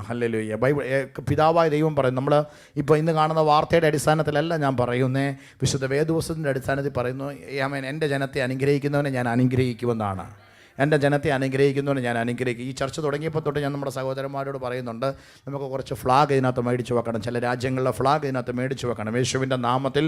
Hallelujah. Bible പിതാവായ ദൈവം പറയും. നമ്മൾ ഇപ്പോൾ ഇന്ന് കാണുന്ന വാർത്തയുടെ അടിസ്ഥാനത്തിലല്ല ഞാൻ പറയുന്നേ, വിശുദ്ധ വേദപുസ്തകത്തിൻ്റെ അടിസ്ഥാനത്തിൽ പറയുന്നു. ആമേൻ. എൻ്റെ ജനത്തെ അനുഗ്രഹിക്കുന്നവനെ ഞാൻ അനുഗ്രഹിക്കുമെന്നാണ്. എൻ്റെ ജനത്തെ അനുഗ്രഹിക്കുന്നവനെ ഞാൻ അനുഗ്രഹിക്കും. ഈ ചർച്ച തുടങ്ങിയപ്പോൾ തൊട്ട് ഞാൻ നമ്മുടെ സഹോദരന്മാരോട് പറയുന്നുണ്ട്, നമുക്ക് കുറച്ച് ഫ്ലാഗ് ഇതിനകത്ത് മേടിച്ച് വെക്കണം. ചില രാജ്യങ്ങളിലെ ഫ്ലാഗ് ഇതിനകത്ത് മേടിച്ച് വെക്കണം. യേശുവിൻ്റെ നാമത്തിൽ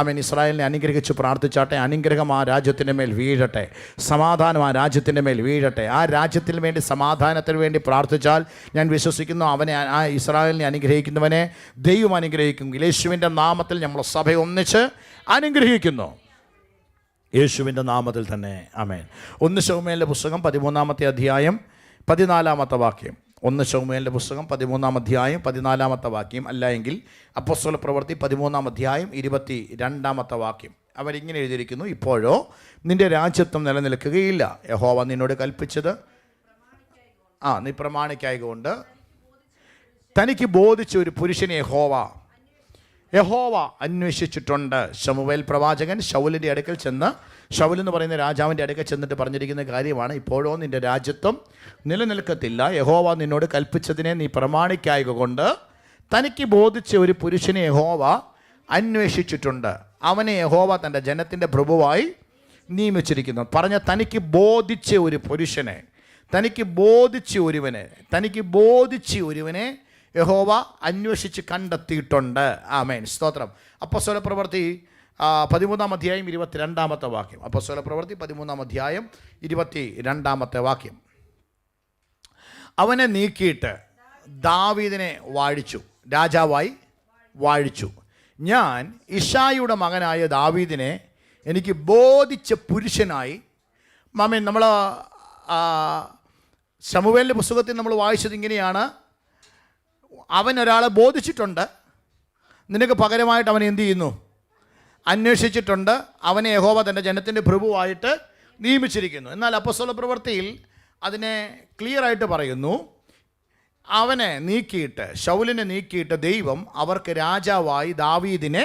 ആമേൻ. ഇസ്രായേലിനെ അനുഗ്രഹിച്ച് പ്രാർത്ഥിച്ചാട്ടെ. അനുഗ്രഹം ആ രാജ്യത്തിൻ്റെ മേൽ വീഴട്ടെ. സമാധാനം ആ രാജ്യത്തിൻ്റെ മേൽ വീഴട്ടെ. ആ രാജ്യത്തിന് വേണ്ടി, സമാധാനത്തിന് വേണ്ടി പ്രാർത്ഥിച്ചാൽ ഞാൻ വിശ്വസിക്കുന്നു, അവനെ, ആ ഇസ്രായേലിനെ അനുഗ്രഹിക്കുന്നവനെ ദൈവം അനുഗ്രഹിക്കും. യേശുവിൻ്റെ നാമത്തിൽ നമ്മൾ സഭ ഒന്നിച്ച് അനുഗ്രഹിക്കുന്നു. യേശുവിൻ്റെ നാമത്തിൽ തന്നെ ആമേൻ. 1 ശമൂവേലിൻ്റെ പുസ്തകം 13-ാമത്തെ അധ്യായം 14-ാമത്തെ വാക്യം. 1 ശമൂവേലിൻ്റെ പുസ്തകം 13-ാം അധ്യായം 14-ാമത്തെ വാക്യം, അല്ലെങ്കിൽ അപ്പോസ്തല പ്രവൃത്തി 13-ാം അധ്യായം 22-ാമത്തെ വാക്യം. അവരിങ്ങനെ എഴുതിയിരിക്കുന്നു: ഇപ്പോഴോ നിൻ്റെ രാജ്യത്വം നിലനിൽക്കുകയില്ല. യഹോവ നിന്നോട് കൽപ്പിച്ചത് നീ പ്രമാണിക്കായകൊണ്ട് തനിക്ക് ബോധിച്ച ഒരു പുരുഷനെ യഹോവ അന്വേഷിച്ചിട്ടുണ്ട്. ശമൂവേൽ പ്രവാചകൻ ശൗലിൻ്റെ അടുക്കൽ ചെന്ന്, ശൗൽ എന്ന് പറയുന്ന രാജാവിൻ്റെ അടുക്കൽ ചെന്നിട്ട് പറഞ്ഞിരിക്കുന്ന കാര്യമാണ്: ഇപ്പോഴോ നിൻ്റെ രാജ്യത്വം നിലനിൽക്കത്തില്ല. യഹോവ നിന്നോട് കൽപ്പിച്ചതിനെ നീ പ്രമാണിക്കായകൊണ്ട് തനിക്ക് ബോധിച്ച ഒരു പുരുഷനെ യഹോവ അന്വേഷിച്ചിട്ടുണ്ട്. അവനെ യഹോവ തൻ്റെ ജനത്തിൻ്റെ പ്രഭുവായി നിയമിച്ചിരിക്കുന്നു. പറഞ്ഞ തനിക്ക് ബോധിച്ച ഒരു പുരുഷനെ, തനിക്ക് ബോധിച്ച ഒരുവനെ യഹോവ അന്വേഷിച്ച് കണ്ടെത്തിയിട്ടുണ്ട്. ആമേൻ. സ്തോത്രം. അപ്പോസ്തല പ്രവൃത്തി 13-ാം അധ്യായം 22-ാമത്തെ വാക്യം. അപ്പോസ്തല പ്രവൃത്തി 13-ാം അധ്യായം 22-ാമത്തെ വാക്യം. അവനെ നീക്കിയിട്ട് ദാവീദിനെ രാജാവായി വാഴിച്ചു. ഞാൻ ഇശ്ശായിയുടെ മകനായ ദാവീദിനെ എനിക്ക് ബോധിച്ച പുരുഷനായി. ആമേൻ. നമ്മൾ ശമൂവേലിൻ്റെ പുസ്തകത്തിൽ നമ്മൾ വായിച്ചത് ഇങ്ങനെയാണ്: അവൻ ഒരാളെ ബോധിച്ചിട്ടുണ്ട്, നിനക്ക് പകരമായിട്ട് അവൻ എന്ത് ചെയ്യുന്നു? അന്വേഷിച്ചിട്ടുണ്ട്. അവനെ യഹോവ തൻ്റെ ജനത്തിൻ്റെ പ്രഭുവായിട്ട് നിയമിച്ചിരിക്കുന്നു. എന്നാൽ അപ്പോസ്തല പ്രവൃത്തിയിൽ അതിനെ ക്ലിയറായിട്ട് പറയുന്നു: അവനെ നീക്കിയിട്ട്, ശൗലിനെ നീക്കിയിട്ട് ദൈവം അവർക്ക് രാജാവായി ദാവീദിനെ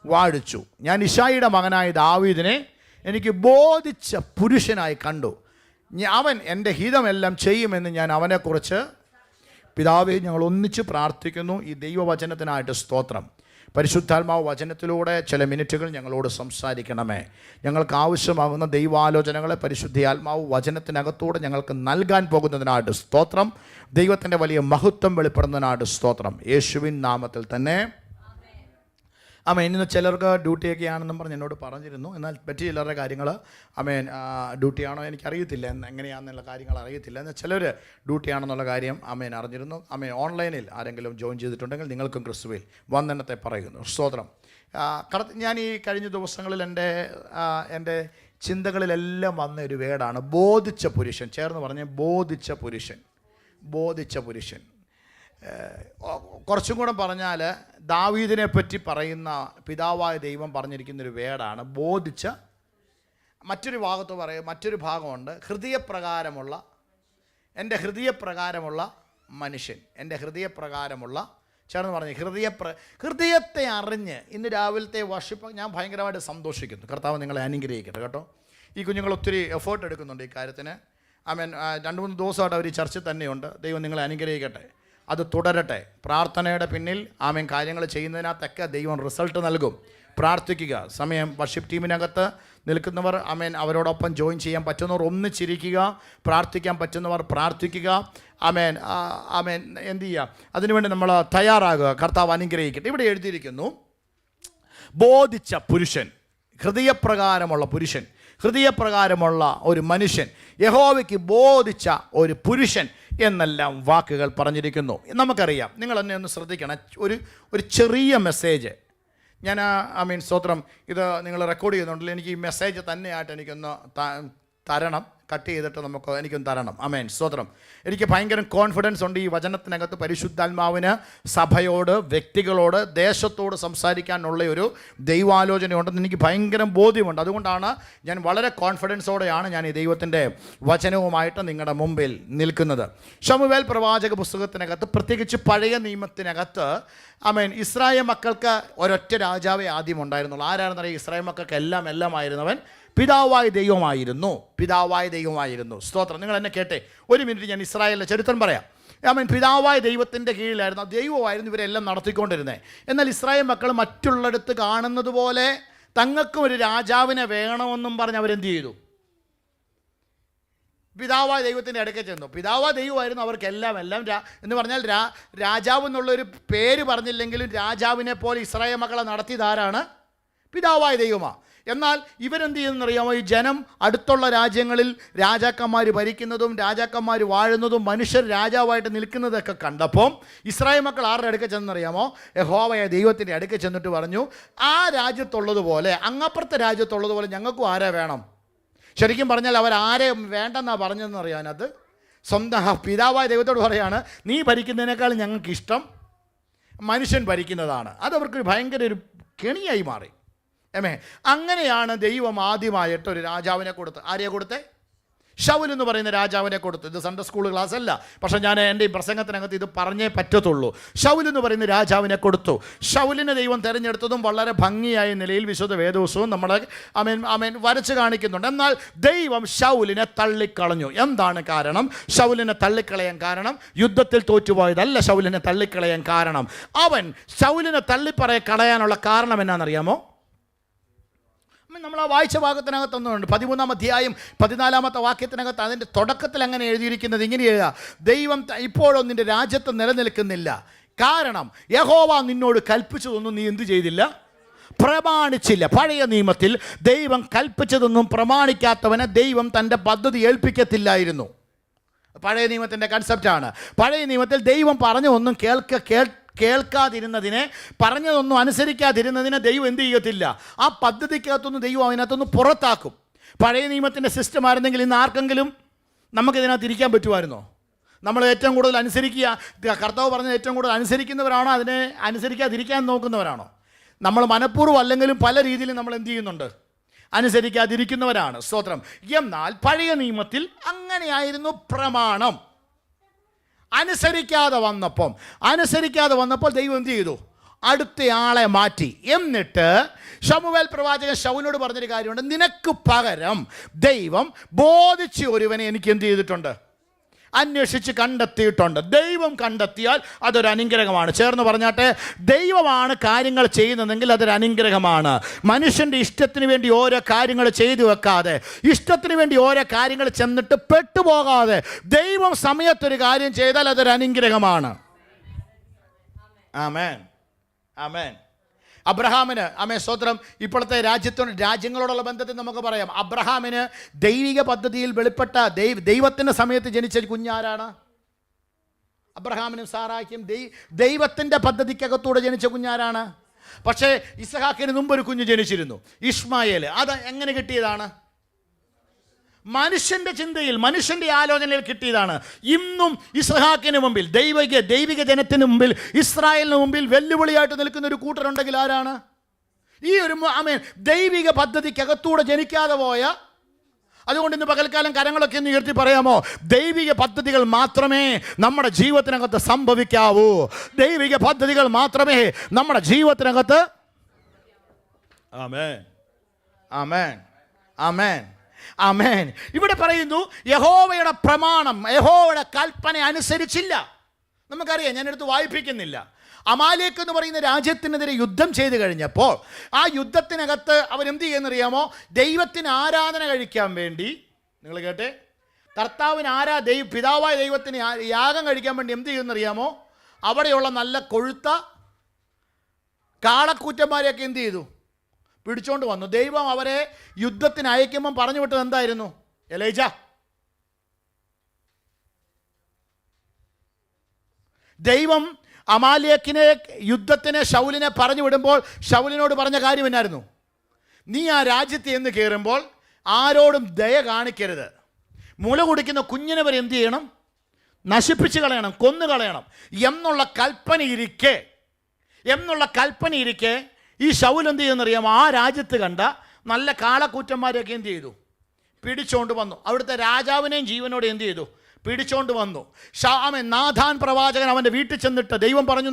വാഴിച്ചു. ഞാൻ ഇശ്ശായിയുടെ മകനായ ദാവീദിനെ എനിക്ക് ബോധിച്ച പുരുഷനായി കണ്ടു. അവൻ എൻ്റെ ഹിതമെല്ലാം ചെയ്യുമെന്ന് ഞാൻ അവനെക്കുറിച്ച്. പിതാവേ, ഞങ്ങൾ ഒന്നിച്ച് പ്രാർത്ഥിക്കുന്നു. ഈ ദൈവവചനത്തിനായിട്ട് സ്തോത്രം. പരിശുദ്ധാത്മാവ് വചനത്തിലൂടെ ചില മിനിറ്റുകൾ ഞങ്ങളോട് സംസാരിക്കണമേ. ഞങ്ങൾക്ക് ആവശ്യമാകുന്ന ദൈവാലോചനകളെ പരിശുദ്ധാത്മാവ് വചനത്തിനകത്തൂടെ ഞങ്ങൾക്ക് നൽകാൻ പോകുന്നതിനായിട്ട് സ്തോത്രം. ദൈവത്തിൻ്റെ വലിയ മഹത്വം വെളിപ്പെടുന്നതിനായിട്ട് സ്തോത്രം. യേശുവിൻ നാമത്തിൽ തന്നെ ഇന്ന് ചിലർക്ക് ഡ്യൂട്ടിയൊക്കെ ആണെന്നും പറഞ്ഞ് എന്നോട് പറഞ്ഞിരുന്നു. എന്നാൽ മറ്റു ചിലരുടെ കാര്യങ്ങൾ ഡ്യൂട്ടിയാണോ എനിക്കറിയത്തില്ല, എങ്ങനെയാണെന്നുള്ള കാര്യങ്ങൾ അറിയത്തില്ല. എന്നാൽ ചിലർ ഡ്യൂട്ടിയാണെന്നുള്ള കാര്യം അറിഞ്ഞിരുന്നു. ഓൺലൈനിൽ ആരെങ്കിലും ജോയിൻ ചെയ്തിട്ടുണ്ടെങ്കിൽ നിങ്ങൾക്കും ക്രിസ്തുവിൽ വന്ദനത്തെ പറയുന്നു. സ്തോത്രം. ഞാൻ ഈ കഴിഞ്ഞ ദിവസങ്ങളിൽ എൻ്റെ ചിന്തകളിലെല്ലാം വന്ന ഒരു വേർഡാണ് ബോധിച്ച പുരുഷൻ. ചേർന്ന് പറഞ്ഞ് ബോധിച്ച പുരുഷൻ. കുറച്ചും കൂടെ പറഞ്ഞാൽ ദാവീദിനെ പറ്റി പറയുന്ന പിതാവായ ദൈവം പറഞ്ഞിരിക്കുന്നൊരു വേർഡാണ് ബോധിച്ച. മറ്റൊരു ഭാഗമുണ്ട് ഹൃദയപ്രകാരമുള്ള, എൻ്റെ ഹൃദയപ്രകാരമുള്ള മനുഷ്യൻ, എൻ്റെ ഹൃദയപ്രകാരമുള്ള. ചേർന്ന് പറഞ്ഞ് ഹൃദയത്തെ അറിഞ്ഞ്. ഇന്ന് രാവിലത്തെ വർഷിപ്പ് ഞാൻ ഭയങ്കരമായിട്ട് സന്തോഷിക്കുന്നു. കർത്താവ് നിങ്ങളെ അനുഗ്രഹിക്കട്ടെ കേട്ടോ. ഈ കുഞ്ഞുങ്ങൾ ഒത്തിരി എഫേർട്ട് എടുക്കുന്നുണ്ട് ഈ കാര്യത്തിന്. 2-3 ദിവസമായിട്ട് അവർ ഈ ചർച്ച തന്നെയുണ്ട്. ദൈവം നിങ്ങളെ അനുഗ്രഹിക്കട്ടെ. അത് തുടരട്ടെ. പ്രാർത്ഥനയുടെ പിന്നിൽ കാര്യങ്ങൾ ചെയ്യുന്നതിനകത്തൊക്കെ ദൈവം റിസൾട്ട് നൽകും. പ്രാർത്ഥിക്കുക. സമയം വർഷിപ്പ് ടീമിനകത്ത് നിൽക്കുന്നവർ അവരോടൊപ്പം ജോയിൻ ചെയ്യാൻ പറ്റുന്നവർ ഒന്നിച്ചിരിക്കുക. പ്രാർത്ഥിക്കാൻ പറ്റുന്നവർ പ്രാർത്ഥിക്കുക. എന്ത് ചെയ്യുക? അതിനുവേണ്ടി നമ്മൾ തയ്യാറാകുക. കർത്താവ് അനുഗ്രഹിക്കട്ടെ. ഇവിടെ എഴുതിയിരിക്കുന്നു ബോധിച്ച പുരുഷൻ, ഹൃദയപ്രകാരമുള്ള ഒരു മനുഷ്യൻ, യഹോവയ്ക്ക് ബോധിച്ച ഒരു പുരുഷൻ എന്നെല്ലാം വാക്കുകൾ പറഞ്ഞിരിക്കുന്നു. നമുക്കറിയാം. നിങ്ങൾ എന്നെ ഒന്ന് ശ്രദ്ധിക്കണം. ഒരു ചെറിയ മെസ്സേജ് ഞാൻ സ്തോത്രം, ഇത് നിങ്ങൾ റെക്കോർഡ് ചെയ്യുന്നുണ്ടല്ലോ. എനിക്ക് ഈ മെസ്സേജ് തന്നെയായിട്ട് എനിക്കൊന്ന് തരണം. കട്ട് ചെയ്തിട്ട് എനിക്കൊന്ന് തരണം. സ്തോത്രം. എനിക്ക് ഭയങ്കര കോൺഫിഡൻസ് ഉണ്ട് ഈ വചനത്തിനകത്ത് പരിശുദ്ധാത്മാവിന് സഭയോട്, വ്യക്തികളോട്, ദേശത്തോട് സംസാരിക്കാനുള്ള ഒരു ദൈവാലോചനയുണ്ടെന്ന് എനിക്ക് ഭയങ്കര ബോധ്യമുണ്ട്. അതുകൊണ്ടാണ് ഞാൻ വളരെ കോൺഫിഡൻസോടെയാണ് ഞാൻ ഈ ദൈവത്തിൻ്റെ വചനവുമായിട്ട് നിങ്ങളുടെ മുമ്പിൽ നിൽക്കുന്നത്. ശമൂവേൽ പ്രവാചക പുസ്തകത്തിനകത്ത്, പ്രത്യേകിച്ച് പഴയ നിയമത്തിനകത്ത് ഇസ്രായേൽ മക്കൾക്ക് ഒരൊറ്റ രാജാവേ ആദ്യം ഉണ്ടായിരുന്നുള്ളൂ. ആരാണെന്നറിയാം? ഇസ്രായേൽ മക്കൾക്ക് എല്ലാം ആയിരുന്നവൻ പിതാവായ ദൈവമായിരുന്നു. സ്തോത്രം. നിങ്ങൾ എന്നെ കേട്ടെ. ഒരു മിനിറ്റ് ഞാൻ ഇസ്രായേലിൻ്റെ ചരിത്രം പറയാം. പിതാവായ ദൈവത്തിൻ്റെ കീഴിലായിരുന്നു. ദൈവമായിരുന്നു ഇവരെല്ലാം നടത്തിക്കൊണ്ടിരുന്നത്. എന്നാൽ ഇസ്രായേൽ മക്കൾ മറ്റുള്ളിടത്ത് കാണുന്നത് പോലെ തങ്ങൾക്കും ഒരു രാജാവിനെ വേണമെന്നും പറഞ്ഞ് അവരെന്ത് ചെയ്തു? പിതാവായ ദൈവത്തിൻ്റെ അടുക്കൽ ചെന്നു. പിതാവായ ദൈവമായിരുന്നു അവർക്കെല്ലാം എന്ന് പറഞ്ഞാൽ രാജാവ് എന്നുള്ളൊരു പേര് പറഞ്ഞില്ലെങ്കിലും രാജാവിനെ പോലെ ഇസ്രായേൽ മക്കളെ നടത്തിയതാരാണ്? പിതാവായ ദൈവമാണ്. എന്നാൽ ഇവരെന്ത് ചെയ്യുന്നറിയാമോ? ഈ ജനം അടുത്തുള്ള രാജ്യങ്ങളിൽ രാജാക്കന്മാർ ഭരിക്കുന്നതും രാജാക്കന്മാർ വാഴുന്നതും മനുഷ്യർ രാജാവായിട്ട് നിൽക്കുന്നതൊക്കെ കണ്ടപ്പോൾ ഇസ്രായേൽ മക്കൾ ആരുടെ അടുക്കൽ ചെന്നറിയാമോ? യഹോവയായ ദൈവത്തിൻ്റെ അടുക്കൽ ചെന്നിട്ട് പറഞ്ഞു, ആ രാജ്യത്തുള്ളതുപോലെ അങ്ങപ്പുറത്തെ രാജ്യത്തുള്ളതുപോലെ ഞങ്ങൾക്കും ആരെ വേണം? ശരിക്കും പറഞ്ഞാൽ അവരാരെ വേണ്ടെന്നാണ് പറഞ്ഞതെന്ന് അറിയാനത് സ്വന്തം പിതാവായ ദൈവത്തോട് പറയാണ്, നീ ഭരിക്കുന്നതിനേക്കാൾ ഞങ്ങൾക്കിഷ്ടം മനുഷ്യൻ ഭരിക്കുന്നതാണ്. അതവർക്ക് ഭയങ്കര ഒരു കെണിയായി മാറി. അങ്ങനെയാണ് ദൈവം ആദ്യമായിട്ട് ഒരു രാജാവിനെ കൊടുത്ത്. ആരെയാണ് കൊടുത്തേ? ശൗൽ എന്ന് പറയുന്ന രാജാവിനെ കൊടുത്തു. ഇത് സൺഡേ സ്കൂൾ ക്ലാസ് അല്ല, പക്ഷേ ഞാൻ എൻ്റെ ഈ പ്രസംഗത്തിനകത്ത് ഇത് പറഞ്ഞേ പറ്റത്തുള്ളൂ. ശൗൽ എന്ന് പറയുന്ന രാജാവിനെ കൊടുത്തു. ശൗലിനെ ദൈവം തിരഞ്ഞെടുത്തതും വളരെ ഭംഗിയായ നിലയിൽ വിശുദ്ധ വേദോസവും നമ്മളെ വരച്ച് കാണിക്കുന്നുണ്ട്. എന്നാൽ ദൈവം ശൗലിനെ തള്ളിക്കളഞ്ഞു. എന്താണ് കാരണം? ശൗലിനെ തള്ളിക്കളയാൻ കാരണം യുദ്ധത്തിൽ തോറ്റുപോയതല്ല. ശൗലിനെ തള്ളിക്കളയാൻ കാരണം, അവൻ ശൗലിനെ കളയാനുള്ള കാരണം എന്നാണെന്നറിയാമോ? നമ്മൾ ആ വായിച്ച ഭാഗത്തിനകത്തൊന്നുണ്ട്. 13-ാം അധ്യായം 14-ാമത്തെ വാക്യത്തിനകത്ത് അതിൻ്റെ തുടക്കത്തിൽ അങ്ങനെ എഴുതിയിരിക്കുന്നത് ഇങ്ങനെയാ: ദൈവം ഇപ്പോഴും നിൻ്റെ രാജ്യത്ത് നിലനിൽക്കുന്നില്ല, കാരണം യഹോവ നിന്നോട് കൽപ്പിച്ചതൊന്നും നീ എന്ത് ചെയ്തില്ല? പ്രമാണിച്ചില്ല. പഴയ നിയമത്തിൽ ദൈവം കൽപ്പിച്ചതൊന്നും പ്രമാണിക്കാത്തവനെ ദൈവം തൻ്റെ പദ്ധതി ഏൽപ്പിക്കത്തില്ലായിരുന്നു. പഴയ നിയമത്തിൻ്റെ കൺസെപ്റ്റാണ്. പഴയ നിയമത്തിൽ ദൈവം പറഞ്ഞ ഒന്നും കേൾക്കാതിരുന്നതിനെ, പറഞ്ഞതൊന്നും അനുസരിക്കാതിരുന്നതിനെ ദൈവം എന്ത് ചെയ്യത്തില്ല? ആ പദ്ധതിക്കകത്തൊന്നും ദൈവം അതിനകത്തൊന്ന് പുറത്താക്കും. പഴയ നിയമത്തിൻ്റെ സിസ്റ്റം ആയിരുന്നെങ്കിൽ ഇന്ന് ആർക്കെങ്കിലും നമുക്കിതിനകത്ത് ഇരിക്കാൻ പറ്റുമായിരുന്നോ? നമ്മൾ ഏറ്റവും കൂടുതൽ കർത്താവ് പറഞ്ഞത് ഏറ്റവും കൂടുതൽ അനുസരിക്കുന്നവരാണോ അതിനെ അനുസരിക്കാതിരിക്കാൻ നോക്കുന്നവരാണോ? നമ്മൾ മനഃപൂർവ്വം അല്ലെങ്കിലും പല രീതിയിലും നമ്മൾ എന്ത് ചെയ്യുന്നുണ്ട്? അനുസരിക്കാതിരിക്കുന്നവരാണ്. സ്തോത്രം. എന്നാൽ പഴയ നിയമത്തിൽ അങ്ങനെയായിരുന്നു പ്രമാണം. അനുസരിക്കാതെ വന്നപ്പോൾ ദൈവം എന്ത് ചെയ്തു? അടുത്തയാളെ മാറ്റി. എന്നിട്ട് ശമൂവേൽ പ്രവാചകൻ ശൗലിനോട് പറഞ്ഞൊരു കാര്യമുണ്ട്: നിനക്ക് പകരം ദൈവം ബോധിച്ച ഒരുവനെ എനിക്ക് എന്ത് ചെയ്തിട്ടുണ്ട്? അന്വേഷിച്ച് കണ്ടെത്തിയിട്ടുണ്ട്. ദൈവം കണ്ടെത്തിയാൽ അതൊരു അനുഗ്രഹമാണ്. ചേർന്ന് പറഞ്ഞാട്ടെ, ദൈവമാണ് കാര്യങ്ങൾ ചെയ്യുന്നതെങ്കിൽ അതൊരു അനുഗ്രഹമാണ്. മനുഷ്യൻ്റെ ഇഷ്ടത്തിന് വേണ്ടി ഓരോ കാര്യങ്ങൾ ചെയ്തു വെക്കാതെ, ഇഷ്ടത്തിന് വേണ്ടി ഓരോ കാര്യങ്ങൾ ചെന്നിട്ട് പെട്ടുപോകാതെ ദൈവം സമയത്തൊരു കാര്യം ചെയ്താൽ അതൊരു അനുഗ്രഹമാണ്. ആമേൻ, ആമേൻ. അബ്രഹാമിന് സ്തോത്രം, ഇപ്പോഴത്തെ രാജ്യങ്ങളോടുള്ള ബന്ധത്തിൽ നമുക്ക് പറയാം, അബ്രഹാമിന് ദൈവിക പദ്ധതിയിൽ വെളിപ്പെട്ട ദൈവത്തിൻ്റെ സമയത്ത് ജനിച്ച കുഞ്ഞാരാണ്? അബ്രഹാമിനും സാറായ്ക്കും ദൈവത്തിൻ്റെ പദ്ധതിക്കകത്തൂടെ ജനിച്ച കുഞ്ഞാരാണ്? പക്ഷേ ഇസ്ഹാക്കിന് മുമ്പ് ഒരു കുഞ്ഞ് ജനിച്ചിരുന്നു, ഇഷ്മായേൽ. അത് എങ്ങനെ കിട്ടിയതാണ്? മനുഷ്യൻ്റെ ചിന്തയിൽ, മനുഷ്യൻ്റെ ആലോചനയിൽ കിട്ടിയതാണ്. ഇന്നും ഇസ്ഹാക്കിന് മുമ്പിൽ, ദൈവിക ജനത്തിന് മുമ്പിൽ, ഇസ്രായേലിന് മുമ്പിൽ വെല്ലുവിളിയായിട്ട് നിൽക്കുന്ന ഒരു കൂട്ടരുണ്ടെങ്കിൽ ആരാണ്? ഈ ഒരു ദൈവിക പദ്ധതിക്കകത്തൂടെ ജനിക്കാതെ പോയ. അതുകൊണ്ട് ഇന്ന് പകൽക്കാലം കരങ്ങളൊക്കെ ഒന്ന് ഉയർത്തി പറയാമോ? ദൈവിക പദ്ധതികൾ മാത്രമേ നമ്മുടെ ജീവിതത്തിനകത്ത് സംഭവിക്കാവൂ. ദൈവിക പദ്ധതികൾ മാത്രമേ നമ്മുടെ ജീവിതത്തിനകത്ത്. ആമേൻ, ആമേൻ, ആമേൻ, ആമേൻ. ഇവിടെ പറയുന്നു, യഹോവയുടെ പ്രമാണം, യഹോവയുടെ കൽപ്പന അനുസരിച്ചില്ല. നമുക്കറിയാം, ഞാനെടുത്ത് വായിപ്പിക്കുന്നില്ല. അമാലേക്ക് എന്ന് പറയുന്ന രാജ്യത്തിനെതിരെ യുദ്ധം ചെയ്ത് കഴിഞ്ഞപ്പോൾ ആ യുദ്ധത്തിനകത്ത് അവരെന്ത് ചെയ്യുന്നറിയാമോ? ദൈവത്തിന് ആരാധന കഴിക്കാൻ വേണ്ടി, നിങ്ങൾ കേട്ടെ, കർത്താവിന് പിതാവായ ദൈവത്തിന് യാഗം കഴിക്കാൻ വേണ്ടി എന്ത് ചെയ്യുന്നറിയാമോ? അവിടെയുള്ള നല്ല കൊഴുത്ത കാളക്കൂറ്റന്മാരെയൊക്കെ എന്ത് ചെയ്തു? പിടിച്ചോണ്ട് വന്നു. ദൈവം അവരെ യുദ്ധത്തിന് അയക്കുമ്പം പറഞ്ഞു വിട്ടത് എന്തായിരുന്നു? എലീജ, ദൈവം അമാലേക്കിനെ യുദ്ധത്തിന് ശൗലിനെ പറഞ്ഞു വിടുമ്പോൾ ശൗലിനോട് പറഞ്ഞ കാര്യം എന്നായിരുന്നു? നീ ആ രാജ്യത്ത് എന്ന് കയറുമ്പോൾ ആരോടും ദയ കാണിക്കരുത്. മുല കുടിക്കുന്ന കുഞ്ഞിനെ വരെ എന്ത് ചെയ്യണം? നശിപ്പിച്ച് കളയണം, കൊന്നു കളയണം എന്നുള്ള കൽപ്പന ഇരിക്കെ ഈ ശൗൽ എന്ത് ചെയ്യുന്നറിയാമോ? ആ രാജ്യത്ത് കണ്ട നല്ല കാളക്കൂറ്റന്മാരെയൊക്കെ എന്ത് ചെയ്തു? പിടിച്ചോണ്ട് വന്നു. അവിടുത്തെ രാജാവിനെയും ജീവനോട് എന്ത് ചെയ്തു? പിടിച്ചോണ്ട് വന്നു. നാഥാൻ പ്രവാചകൻ അവൻ്റെ വീട്ടിൽ ചെന്നിട്ട് ദൈവം പറഞ്ഞു,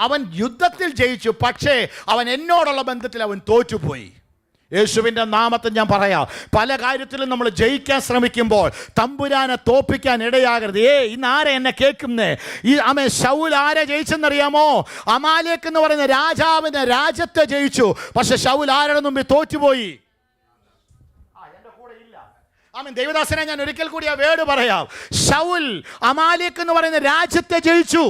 അവൻ യുദ്ധത്തിൽ ജയിച്ചു, പക്ഷേ അവൻ എന്നോടുള്ള ബന്ധത്തിൽ അവൻ തോറ്റുപോയി. യേശുവിൻ്റെ നാമത്തിൽ ഞാൻ പറയാം, പല കാര്യത്തിലും നമ്മൾ ജയിക്കാൻ ശ്രമിക്കുമ്പോൾ തമ്പുരാനെ തോപ്പിക്കാൻ ഇടയാകരുത്. ഇന്ന് ആരെ എന്നെ കേൾക്കുന്നേ? ശൗൽ ആരെ ജയിച്ചെന്നറിയാമോ? അമാലേക്ക് എന്ന് പറയുന്ന രാജാവിനെ രാജ്യത്തെ ജയിച്ചു. പക്ഷെ ശൗൽ ആരുടെ മുമ്പിൽ തോറ്റുപോയി? ദൈവദാസനെ ഞാൻ ഒരിക്കൽ കൂടി ആ വേർഡ് പറയാം. ശൗൽ അമാലേക്ക് എന്ന് പറയുന്ന രാജ്യത്തെ ജയിച്ചു.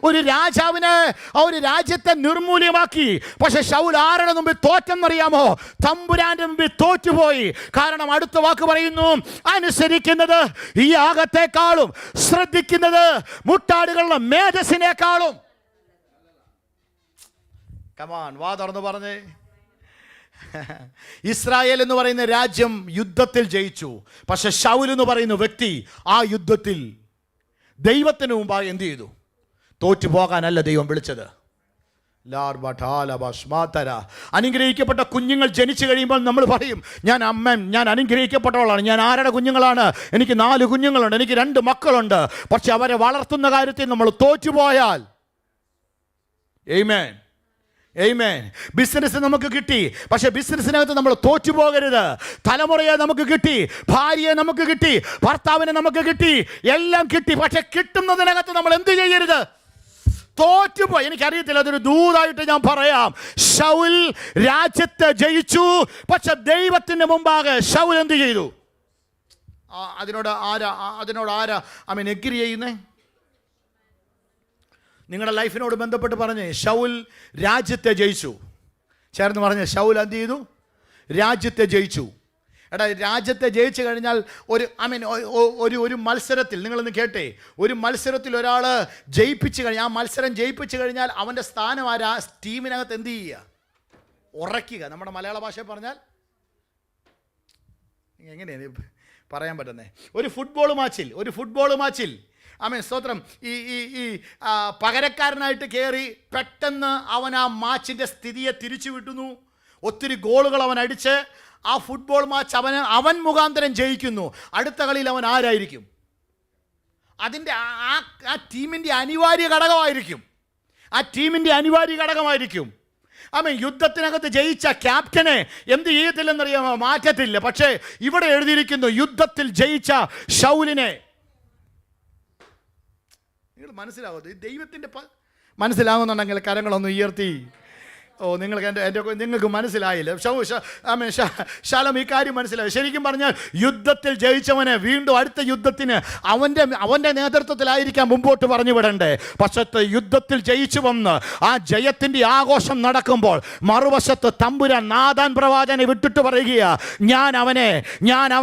ഒരു രാജാവിനെ ആ ഒരു രാജ്യത്തെ നിർമൂല്യമാക്കി. പക്ഷെ ശൗൽ ആരുടെ മുമ്പിൽ തോറ്റെന്നറിയാമോ? തമ്പുരാന്റെ മുമ്പിൽ തോറ്റുപോയി. കാരണം അടുത്ത വാക്ക് പറയുന്നു, അനുസരിക്കുന്നത് ഈ യാഗത്തെക്കാളും ശ്രദ്ധിക്കുന്നത് മുട്ടാടുകളുടെ മേധസ്സിനേക്കാളും. കമാൻ, വാ തുറന്ന് പറഞ്ഞേ. ഇസ്രായേൽ എന്ന് പറയുന്ന രാജ്യം യുദ്ധത്തിൽ ജയിച്ചു. പക്ഷെ ശൗൽ എന്ന് പറയുന്ന വ്യക്തി ആ യുദ്ധത്തിൽ ദൈവത്തിന് മുമ്പായി എന്ത് ചെയ്തു? തോറ്റുപോകാനല്ല ദൈവം വിളിച്ചത്. അനുഗ്രഹിക്കപ്പെട്ട കുഞ്ഞുങ്ങൾ ജനിച്ചു കഴിയുമ്പോൾ നമ്മൾ പറയും, ഞാൻ അനുഗ്രഹിക്കപ്പെട്ടവളാണ്. ഞാൻ ആരുടെ കുഞ്ഞുങ്ങളാണ്? എനിക്ക് 4 കുഞ്ഞുങ്ങളുണ്ട്, എനിക്ക് 2 മക്കളുണ്ട്. പക്ഷെ അവരെ വളർത്തുന്ന കാര്യത്തിൽ നമ്മൾ തോറ്റുപോയാൽ, ആമേൻ ആമേൻ. ബിസിനസ് നമുക്ക് കിട്ടി, പക്ഷെ ബിസിനസ്സിനകത്ത് നമ്മൾ തോറ്റുപോകരുത്. തലമുറയെ നമുക്ക് കിട്ടി, ഭാര്യയെ നമുക്ക് കിട്ടി, ഭർത്താവിനെ നമുക്ക് കിട്ടി, എല്ലാം കിട്ടി. പക്ഷെ കിട്ടുന്നതിനകത്ത് നമ്മൾ എന്ത് ചെയ്യരുത്? തോറ്റുപോയി. എനിക്കറിയത്തില്ല, അതൊരു ദൂതായിട്ട് ഞാൻ പറയാം. ശൗൽ രാജ്യത്തെ ജയിച്ചു, പക്ഷെ ദൈവത്തിന് മുമ്പാകെ ശൗൽ എന്ത് ചെയ്തു? അതിനോട് ആരാ എഗ്രി ചെയ്യുന്നേ? നിങ്ങളുടെ ലൈഫിനോട് ബന്ധപ്പെട്ട് പറഞ്ഞേ, ശൗൽ രാജ്യത്തെ ജയിച്ചു. ചേർന്ന് പറഞ്ഞേ, ശൗൽ എന്ത് ചെയ്തു? രാജ്യത്തെ ജയിച്ചു. എടാ, രാജ്യത്തെ ജയിച്ചു കഴിഞ്ഞാൽ ഒരു മത്സരത്തിൽ, നിങ്ങളൊന്ന് കേട്ടേ, ഒരു മത്സരത്തിൽ ഒരാൾ ജയിപ്പിച്ചു കഴിഞ്ഞാൽ, ആ മത്സരം ജയിപ്പിച്ചു കഴിഞ്ഞാൽ അവൻ്റെ സ്ഥാനം ആ ടീമിനകത്ത് എന്ത് ചെയ്യുക? ഉറയ്ക്കുക. നമ്മുടെ മലയാള ഭാഷയിൽ പറഞ്ഞാൽ എങ്ങനെയാണ് പറയാൻ പറ്റുന്നത്? ഒരു ഫുട്ബോൾ മാച്ചിൽ സ്തോത്രം, ഈ പകരക്കാരനായിട്ട് കയറി പെട്ടെന്ന് അവൻ ആ മാച്ചിൻ്റെ സ്ഥിതിയെ തിരിച്ചു വിട്ടുന്നു. ഒത്തിരി ഗോളുകൾ അവൻ അടിച്ച് ആ ഫുട്ബോൾ മാച്ച് അവൻ മുഖാന്തരം ജയിക്കുന്നു. അടുത്ത കളിയിൽ അവൻ ആരായിരിക്കും? അതിൻ്റെ ആ ടീമിൻ്റെ അനിവാര്യ ഘടകമായിരിക്കും. യുദ്ധത്തിനകത്ത് ജയിച്ച ക്യാപ്റ്റനെ എന്ത് ചെയ്യത്തില്ലെന്നറിയാമോ? മാറ്റത്തില്ല. പക്ഷേ ഇവിടെ എഴുതിയിരിക്കുന്നു, യുദ്ധത്തിൽ ജയിച്ച ശൗലിനെ. നിങ്ങൾ മനസ്സിലാവോ? ദൈവത്തിൻ്റെ മനസ്സിലാകുന്നുണ്ടെങ്കിൽ കരങ്ങളൊന്ന് ഉയർത്തി. നിങ്ങൾക്ക് മനസ്സിലായില്ല. ശാലം ഈ കാര്യം മനസ്സിലായി. ശരിക്കും പറഞ്ഞാൽ യുദ്ധത്തിൽ ജയിച്ചവനെ വീണ്ടും അടുത്ത യുദ്ധത്തിന് അവൻ്റെ നേതൃത്വത്തിലായിരിക്കാം മുമ്പോട്ട് പറഞ്ഞു വിടണ്ടേ. പക്ഷേ യുദ്ധത്തിൽ ജയിച്ചു വന്ന് ആ ജയത്തിൻ്റെ ആഘോഷം നടക്കുമ്പോൾ മറുവശത്ത് തമ്പുരാൻ നാഥാൻ പ്രവാചകനെ വിട്ടിട്ട് പറയുക, ഞാൻ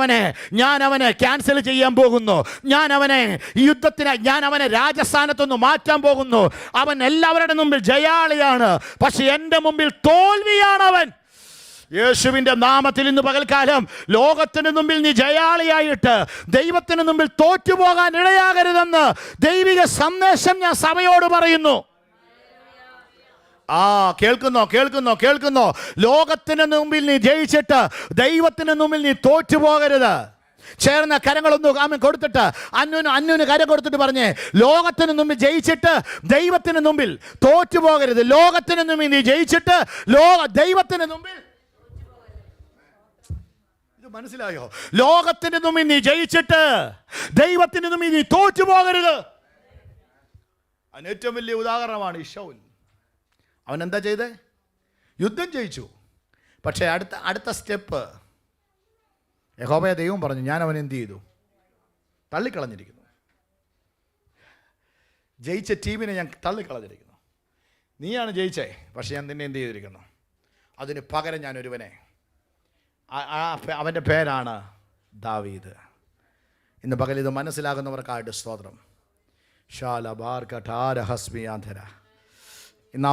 അവനെ ക്യാൻസൽ ചെയ്യാൻ പോകുന്നു. ഞാൻ അവനെ രാജസ്ഥാനത്തൊന്ന് മാറ്റാൻ പോകുന്നു. അവൻ എല്ലാവരുടെ മുമ്പിൽ ജയാളിയാണ്, പക്ഷെ എൻ്റെ മുമ്പിൽ തോൽവിയാണ് അവൻ. യേശുവിൻ്റെ നാമത്തിൽ ഇന്ന് പകൽക്കാലം ലോകത്തിന് മുമ്പിൽ നീ ജയാളിയായിട്ട് ദൈവത്തിന് മുമ്പിൽ തോറ്റുപോകാൻ ഇടയാകരുതെന്ന് ദൈവിക സന്ദേശം ഞാൻ സഭയോട് പറയുന്നു. കേൾക്കുന്നോ? ലോകത്തിന് മുമ്പിൽ നീ ജയിച്ചിട്ട് ദൈവത്തിന് മുമ്പിൽ നീ തോറ്റുപോകരുത്. ചേർന്ന കരങ്ങളൊന്നും കൊടുത്തിട്ട് അന്നുവിന് കരം കൊടുത്തിട്ട് പറഞ്ഞേ, ലോകത്തിന് മുമ്പിൽ ജയിച്ചിട്ട് ദൈവത്തിന് മുമ്പിൽ തോറ്റുപോകരുത്. ലോകത്തിന് മുമ്പിൽ നീ ജയിച്ചിട്ട് ദൈവത്തിന് മുമ്പിൽ, ഇത് മനസ്സിലായോ? ലോകത്തിന് മുമ്പിൽ നീ ജയിച്ചിട്ട് ദൈവത്തിന് മുമ്പിൽ നീ തോറ്റുപോകരുത്. അതിന് ഏറ്റവും വലിയ ഉദാഹരണമാണ് ഈ ശൗൽ. അവൻ എന്താ ചെയ്തേ? യുദ്ധം ജയിച്ചു. പക്ഷേ അടുത്ത സ്റ്റെപ്പ് യഹോവയായ ദൈവം പറഞ്ഞു, ഞാൻ അവൻ എന്ത് ചെയ്തു? തള്ളിക്കളഞ്ഞിരിക്കുന്നു. ജയിച്ച ടീമിനെ ഞാൻ തള്ളിക്കളഞ്ഞിരിക്കുന്നു. നീയാണ് ജയിച്ചേ, പക്ഷെ ഞാൻ നിന്നെ എന്ത് ചെയ്തിരിക്കുന്നു? അതിന് പകരം ഞാൻ ഒരുവനെ, അവൻ്റെ പേരാണ് ദാവീദ്. ഇന്ന് പകൽ ഇത് മനസ്സിലാകുന്നവർക്കായിട്ട് സ്തോത്രം. ഇന്ന് ആ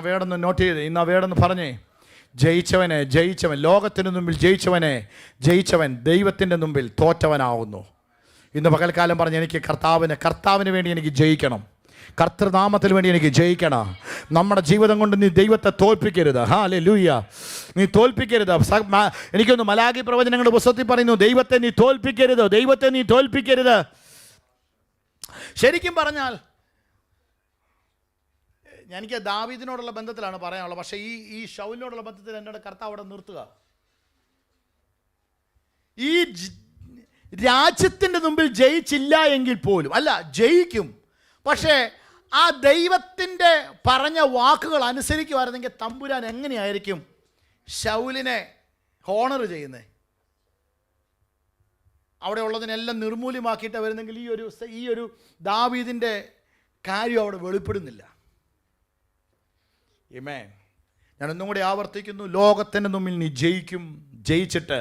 വേടൊന്ന് നോട്ട് ചെയ്ത്, ഇന്ന് ആ വേടൊന്ന് പറഞ്ഞേ. ജയിച്ചവൻ ലോകത്തിന് മുമ്പിൽ ജയിച്ചവൻ ദൈവത്തിൻ്റെ മുമ്പിൽ തോറ്റവനാവുന്നു. ഇന്ന് പകൽക്കാലം പറഞ്ഞ്, എനിക്ക് കർത്താവിന് വേണ്ടി എനിക്ക് ജയിക്കണം, കർത്തൃനാമത്തിന് വേണ്ടി എനിക്ക് ജയിക്കണം. നമ്മുടെ ജീവിതം കൊണ്ട് നീ ദൈവത്തെ തോൽപ്പിക്കരുത്. ഹല്ലേലൂയ. നീ തോൽപ്പിക്കരുത്. എനിക്കൊന്ന് മലാഖി പ്രവചനങ്ങളുടെ പുസ്തകത്തിൽ പറയുന്നു, ദൈവത്തെ നീ തോൽപ്പിക്കരുത്. ശരിക്കും പറഞ്ഞാൽ എനിക്ക് ദാവീദിനോടുള്ള ബന്ധത്തിലാണ് പറയാനുള്ളത്. പക്ഷേ ഈ ശൗലിനോടുള്ള ബന്ധത്തിൽ എന്നോട് കർത്താവ് അവിടെ നിർത്തുക. ഈ രാജ്യത്തിൻ്റെ മുമ്പിൽ ജയിച്ചില്ല എങ്കിൽ പോലും, അല്ല ജയിക്കും, പക്ഷേ ആ ദൈവത്തിൻ്റെ പറഞ്ഞ വാക്കുകൾ അനുസരിക്കുമായിരുന്നെങ്കിൽ തമ്പുരാൻ എങ്ങനെയായിരിക്കും ശൗലിനെ ഹോണർ ചെയ്യുന്നത്? അവിടെ ഉള്ളതിനെല്ലാം നിർമൂലമാക്കിയിട്ട് വരുന്നെങ്കിൽ ഈ ഒരു ദാവീദിൻ്റെ കാര്യം അവിടെ വെളിപ്പെടുന്നില്ല. ആമേൻ. ഞാനൊന്നും കൂടി ആവർത്തിക്കുന്നു, ലോകത്തിൻ്റെ മുമ്പിൽ നീ ജയിക്കും. ജയിച്ചിട്ട്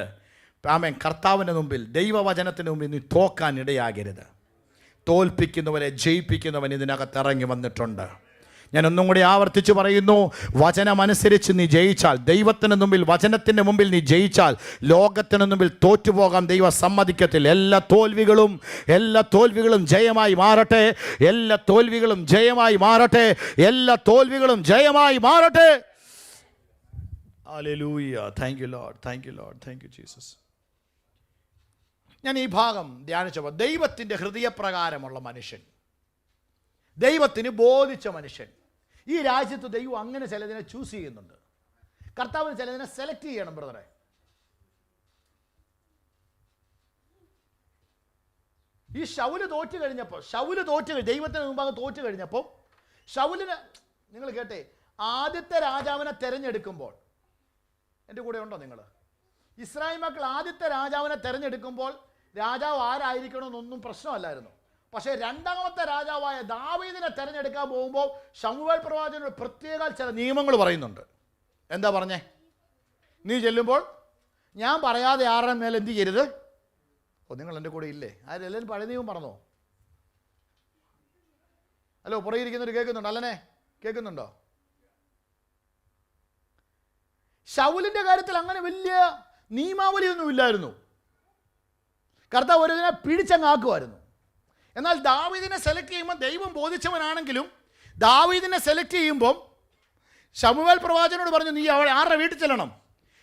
ആമേൻ കർത്താവിൻ്റെ മുമ്പിൽ, ദൈവവചനത്തിൻ്റെ മുമ്പിൽ നീ തോക്കാൻ ഇടയാകരുത്. തോൽപ്പിക്കുന്നവരെ ജയിപ്പിക്കുന്നവൻ ഇതിനകത്ത് ഇറങ്ങി വന്നിട്ടുണ്ട്. ഞാനൊന്നും കൂടി ആവർത്തിച്ച് പറയുന്നു, വചനമനുസരിച്ച് നീ ജയിച്ചാൽ, ദൈവത്തിന് മുമ്പിൽ, വചനത്തിൻ്റെ മുമ്പിൽ നീ ജയിച്ചാൽ, ലോകത്തിന് മുമ്പിൽ തോറ്റുപോകാൻ ദൈവം സമ്മതിക്കത്തില്ല. എല്ലാ തോൽവികളും ജയമായി മാറട്ടെ. എല്ലാ തോൽവികളും ജയമായി മാറട്ടെ. എല്ലാ തോൽവികളും ജയമായി മാറട്ടെ. Hallelujah. Thank you Lord, thank you Lord, thank you Jesus. ഞാൻ ഈ ഭാഗം ധ്യാനിച്ചപ്പോൾ ദൈവത്തിൻ്റെ ഹൃദയപ്രകാരമുള്ള മനുഷ്യൻ, ദൈവത്തിന് ബോധിച്ച മനുഷ്യൻ. ഈ രാജ്യത്ത് ദൈവം അങ്ങനെ ചിലതിനെ ചൂസ് ചെയ്യുന്നുണ്ട്. കർത്താവിന് ചിലതിനെ സെലക്ട് ചെയ്യണം ബ്രദറെ. ഈ ശൗല് തോറ്റു കഴിഞ്ഞപ്പോൾ, ദൈവത്തിന് മുമ്പാകെ തോറ്റു കഴിഞ്ഞപ്പോൾ ശൗലിന്, നിങ്ങൾ കേട്ടെ, ആദ്യത്തെ രാജാവിനെ തിരഞ്ഞെടുക്കുമ്പോൾ, എൻ്റെ കൂടെ ഉണ്ടോ നിങ്ങൾ? ഇസ്രായേൽ മക്കൾ ആദ്യത്തെ രാജാവിനെ തിരഞ്ഞെടുക്കുമ്പോൾ രാജാവ് ആരായിരിക്കണമെന്നൊന്നും പ്രശ്നമല്ലായിരുന്നു. പക്ഷേ രണ്ടാമത്തെ രാജാവായ ദാവീദിനെ തിരഞ്ഞെടുക്കാൻ പോകുമ്പോൾ ശമൂവേൽ പ്രവാചകനോട് പ്രത്യേക ചില നിയമങ്ങൾ പറയുന്നുണ്ട്. എന്താ പറഞ്ഞേ? നീ ചെല്ലുമ്പോൾ ഞാൻ പറയാതെ ആരുടെ മേലെ എന്ത് ചെയ്യരുത്. നിങ്ങൾ എൻ്റെ കൂടെ ഇല്ലേ? ആരെല്ലാവരും പഴയ നിയമം പറഞ്ഞോ? ഹലോ, പുറകിരിക്കുന്നവർ കേൾക്കുന്നുണ്ടോ? അല്ലനെ കേൾക്കുന്നുണ്ടോ? ശൗലിൻ്റെ കാര്യത്തിൽ അങ്ങനെ വലിയ നിയമാവലിയൊന്നും ഇല്ലായിരുന്നു. കർത്താവ് ഒരുതിനെ പിടിച്ചങ്ങാക്കുമായിരുന്നു. എന്നാൽ ദാവീദിനെ സെലക്ട് ചെയ്യുമ്പോൾ ദൈവം ബോധിച്ചവനാണെങ്കിലും ദാവീദിനെ സെലക്ട് ചെയ്യുമ്പം ശമൂവേൽ പ്രവാചകനോട് പറഞ്ഞു, നീ ആരുടെ വീട്ടിൽ ചെല്ലണം?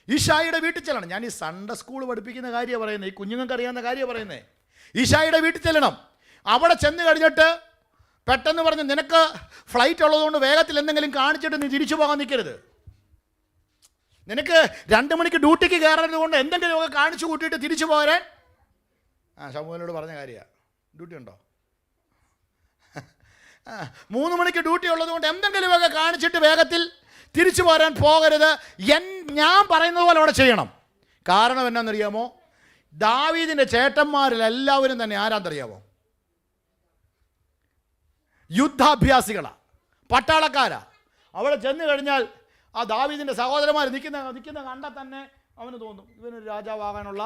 ഈശായിയുടെ വീട്ടിൽ ചെല്ലണം. ഞാൻ ഈ സൺഡേ സ്കൂൾ പഠിപ്പിക്കുന്ന കാര്യമാണ് പറയുന്നത്, ഈ കുഞ്ഞുങ്ങൾക്ക് അറിയാവുന്ന കാര്യമാണ് പറയുന്നത്. ഈശായിയുടെ വീട്ടിൽ ചെല്ലണം. അവിടെ ചെന്ന് കഴിഞ്ഞിട്ട് പെട്ടെന്ന് പറഞ്ഞു, നിനക്ക് ഫ്ലൈറ്റ് ഉള്ളതുകൊണ്ട് വേഗത്തിൽ എന്തെങ്കിലും കാണിച്ചിട്ട് നീ തിരിച്ചു പോകാൻ നിൽക്കരുത്. നിനക്ക് 2 മണിക്ക് ഡ്യൂട്ടിക്ക് കയറുന്നത് കൊണ്ട് എന്തെങ്കിലുമൊക്കെ കാണിച്ചു കൂട്ടിയിട്ട് തിരിച്ചു പോരാൻ. ശമൂവേലിനോട് പറഞ്ഞ കാര്യമാണ്. ഡ്യൂട്ടി ഉണ്ടോ? 3 മണിക്ക് ഡ്യൂട്ടി ഉള്ളത് കൊണ്ട് എന്തെങ്കിലുമൊക്കെ കാണിച്ചിട്ട് വേഗത്തിൽ തിരിച്ചു പോരാൻ പോകരുത്. ഞാൻ പറയുന്നത് പോലെ അവിടെ ചെയ്യണം. കാരണം എന്നാണെന്നറിയാമോ? ദാവീദിൻ്റെ ചേട്ടന്മാരിൽ എല്ലാവരും തന്നെ ആരാന്നറിയാമോ? യുദ്ധാഭ്യാസികളാണ്, പട്ടാളക്കാരാ. അവിടെ ചെന്ന് കഴിഞ്ഞാൽ ആ ദാവീദിൻ്റെ സഹോദരന്മാർ നിൽക്കുന്ന കണ്ടാൽ തന്നെ അവന് തോന്നും ഇവനൊരു രാജാവാകാനുള്ള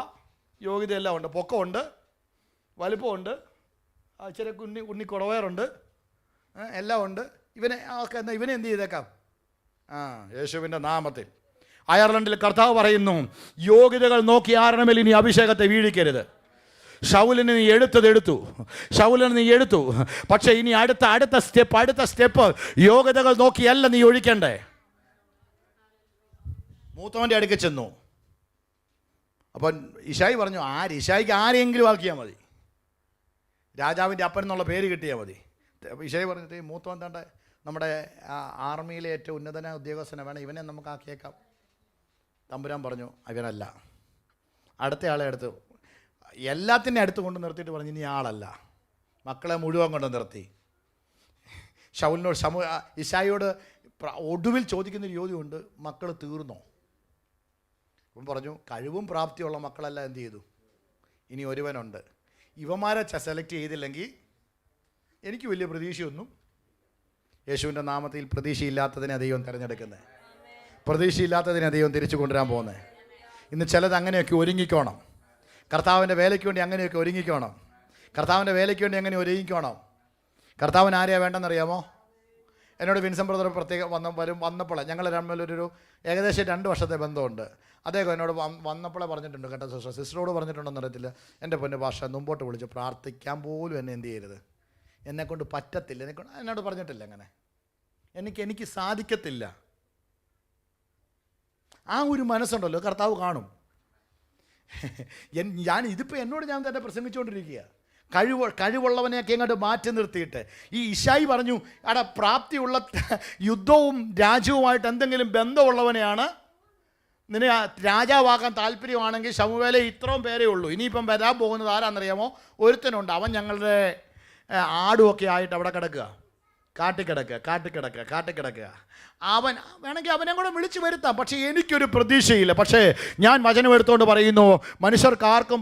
യോഗ്യതയെല്ലാം ഉണ്ട്. പൊക്കമുണ്ട്, വലുപ്പമുണ്ട്, ഇച്ചിരി ഉണ്ണിക്കുടവേറുണ്ട്, എല്ലാം ഉണ്ട്. ഇവനെ എന്ത് ചെയ്തേക്കാം? യേശുവിൻ്റെ നാമത്തിൽ. അയർലൻഡിൽ കർത്താവ് പറയുന്നു, യോഗ്യതകൾ നോക്കി ആരണമേൽ ഇനി അഭിഷേകത്തെ വീഴിക്കരുത്. ശൗലിനെ നീ എടുത്തു. പക്ഷേ ഇനി അടുത്ത സ്റ്റെപ്പ് യോഗ്യതകൾ നോക്കിയല്ല നീ ഒഴിക്കണ്ടേ. മൂത്തവൻ്റെ അടുക്ക ചെന്നു. അപ്പം ഇശായി പറഞ്ഞു, ഇശായിക്ക് ആരെങ്കിലും ആക്കിയാൽ മതി, രാജാവിൻ്റെ അപ്പൻ എന്നുള്ള പേര് കിട്ടിയാൽ മതി. ഇശായി പറഞ്ഞു, മൂത്തവൻ തൻ്റെ നമ്മുടെ ആർമിയിലെ ഏറ്റവും ഉന്നതന ഉദ്യോഗസ്ഥനെ വേണം, ഇവനെ നമുക്ക് ആക്കിയേക്കാം. തമ്പുരാൻ പറഞ്ഞു, ഇവനല്ല. അടുത്തയാളെ അടുത്ത് എല്ലാത്തിൻ്റെ അടുത്ത് കൊണ്ട് നിർത്തിയിട്ട് പറഞ്ഞു, ഇനി ആളല്ല. മക്കളെ മുഴുവൻ കൊണ്ട് നിർത്തി. ഇശായിയോട് ഒടുവിൽ ചോദിക്കുന്നൊരു ചോദ്യമുണ്ട്, മക്കൾ തീർന്നോ? അപ്പം പറഞ്ഞു, കഴിവും പ്രാപ്തിയുള്ള മക്കളെല്ലാം എന്ത് ചെയ്തു? ഇനി ഒരുവനുണ്ട്. ഇവന്മാരെ സെലക്ട് ചെയ്തില്ലെങ്കിൽ എനിക്ക് വലിയ പ്രതീക്ഷയൊന്നും. യേശുവിൻ്റെ നാമത്തിൽ പ്രതീക്ഷയില്ലാത്തതിനെ ദൈവം തിരഞ്ഞെടുക്കുന്നത്, പ്രതീക്ഷയില്ലാത്തതിനെ ദൈവം തിരിച്ചു കൊണ്ടുവരാൻ പോകുന്നത്. ഇന്ന് ചിലത് അങ്ങനെയൊക്കെ ഒരുങ്ങിക്കോണം. കർത്താവിൻ്റെ വേലയ്ക്ക് വേണ്ടി അങ്ങനെയൊക്കെ ഒരുങ്ങിക്കോണം. കർത്താവിന് ആരെയാണ് വേണ്ടെന്നറിയാമോ? എന്നോട് വിൻസൻ ബ്രദർ പ്രത്യേകം വന്നപ്പോൾ ഞങ്ങൾ തമ്മിലൊരു ഏകദേശം 2 വർഷത്തെ ബന്ധമുണ്ട്. അദ്ദേഹം എന്നോട് വന്നപ്പോഴേ പറഞ്ഞിട്ടുണ്ട് കേട്ടോ, സിസ്റ്ററോട് പറഞ്ഞിട്ടുണ്ടോയെന്ന് അറിയത്തില്ല, എൻ്റെ പൊന്നു ഭാഷ മുമ്പോട്ട് വിളിച്ച് പ്രാർത്ഥിക്കാൻ പോലും എന്നെ എന്ത് ചെയ്യരുത്, എന്നെക്കൊണ്ട് പറ്റത്തില്ല, എന്നോട് പറഞ്ഞിട്ടില്ല. അങ്ങനെ എനിക്ക് സാധിക്കത്തില്ല. ആ ഒരു മനസ്സുണ്ടല്ലോ കർത്താവ് കാണും. ഇതിപ്പോൾ ഞാൻ തന്നെ പ്രസംഗിച്ചുകൊണ്ടിരിക്കുക. കഴിവുള്ളവനെയൊക്കെ അങ്ങോട്ട് മാറ്റി നിർത്തിയിട്ട് ഈ ഇശായി പറഞ്ഞു, അവിടെ പ്രാപ്തിയുള്ള യുദ്ധവും രാജ്യവുമായിട്ട് എന്തെങ്കിലും ബന്ധമുള്ളവനെയാണ് നിന്നെ രാജാവാക്കാൻ താല്പര്യമാണെങ്കിൽ ശമൂവേലേ ഇത്രയും പേരേ ഉള്ളൂ. ഇനിയിപ്പം വരാൻ പോകുന്നത് ആരാന്നറിയാമോ? ഒരുത്തനുണ്ട്, അവൻ ഞങ്ങളുടെ ആടുമൊക്കെ ആയിട്ട് അവിടെ കിടക്കുക, കാട്ടിക്കിടക്കുക. അവൻ വേണമെങ്കിൽ അവനെ കൂടെ വിളിച്ചു വരുത്താം, പക്ഷേ എനിക്കൊരു പ്രതീക്ഷയില്ല. പക്ഷേ ഞാൻ വചനം എടുത്തുകൊണ്ട് പറയുന്നു, മനുഷ്യർക്കാർക്കും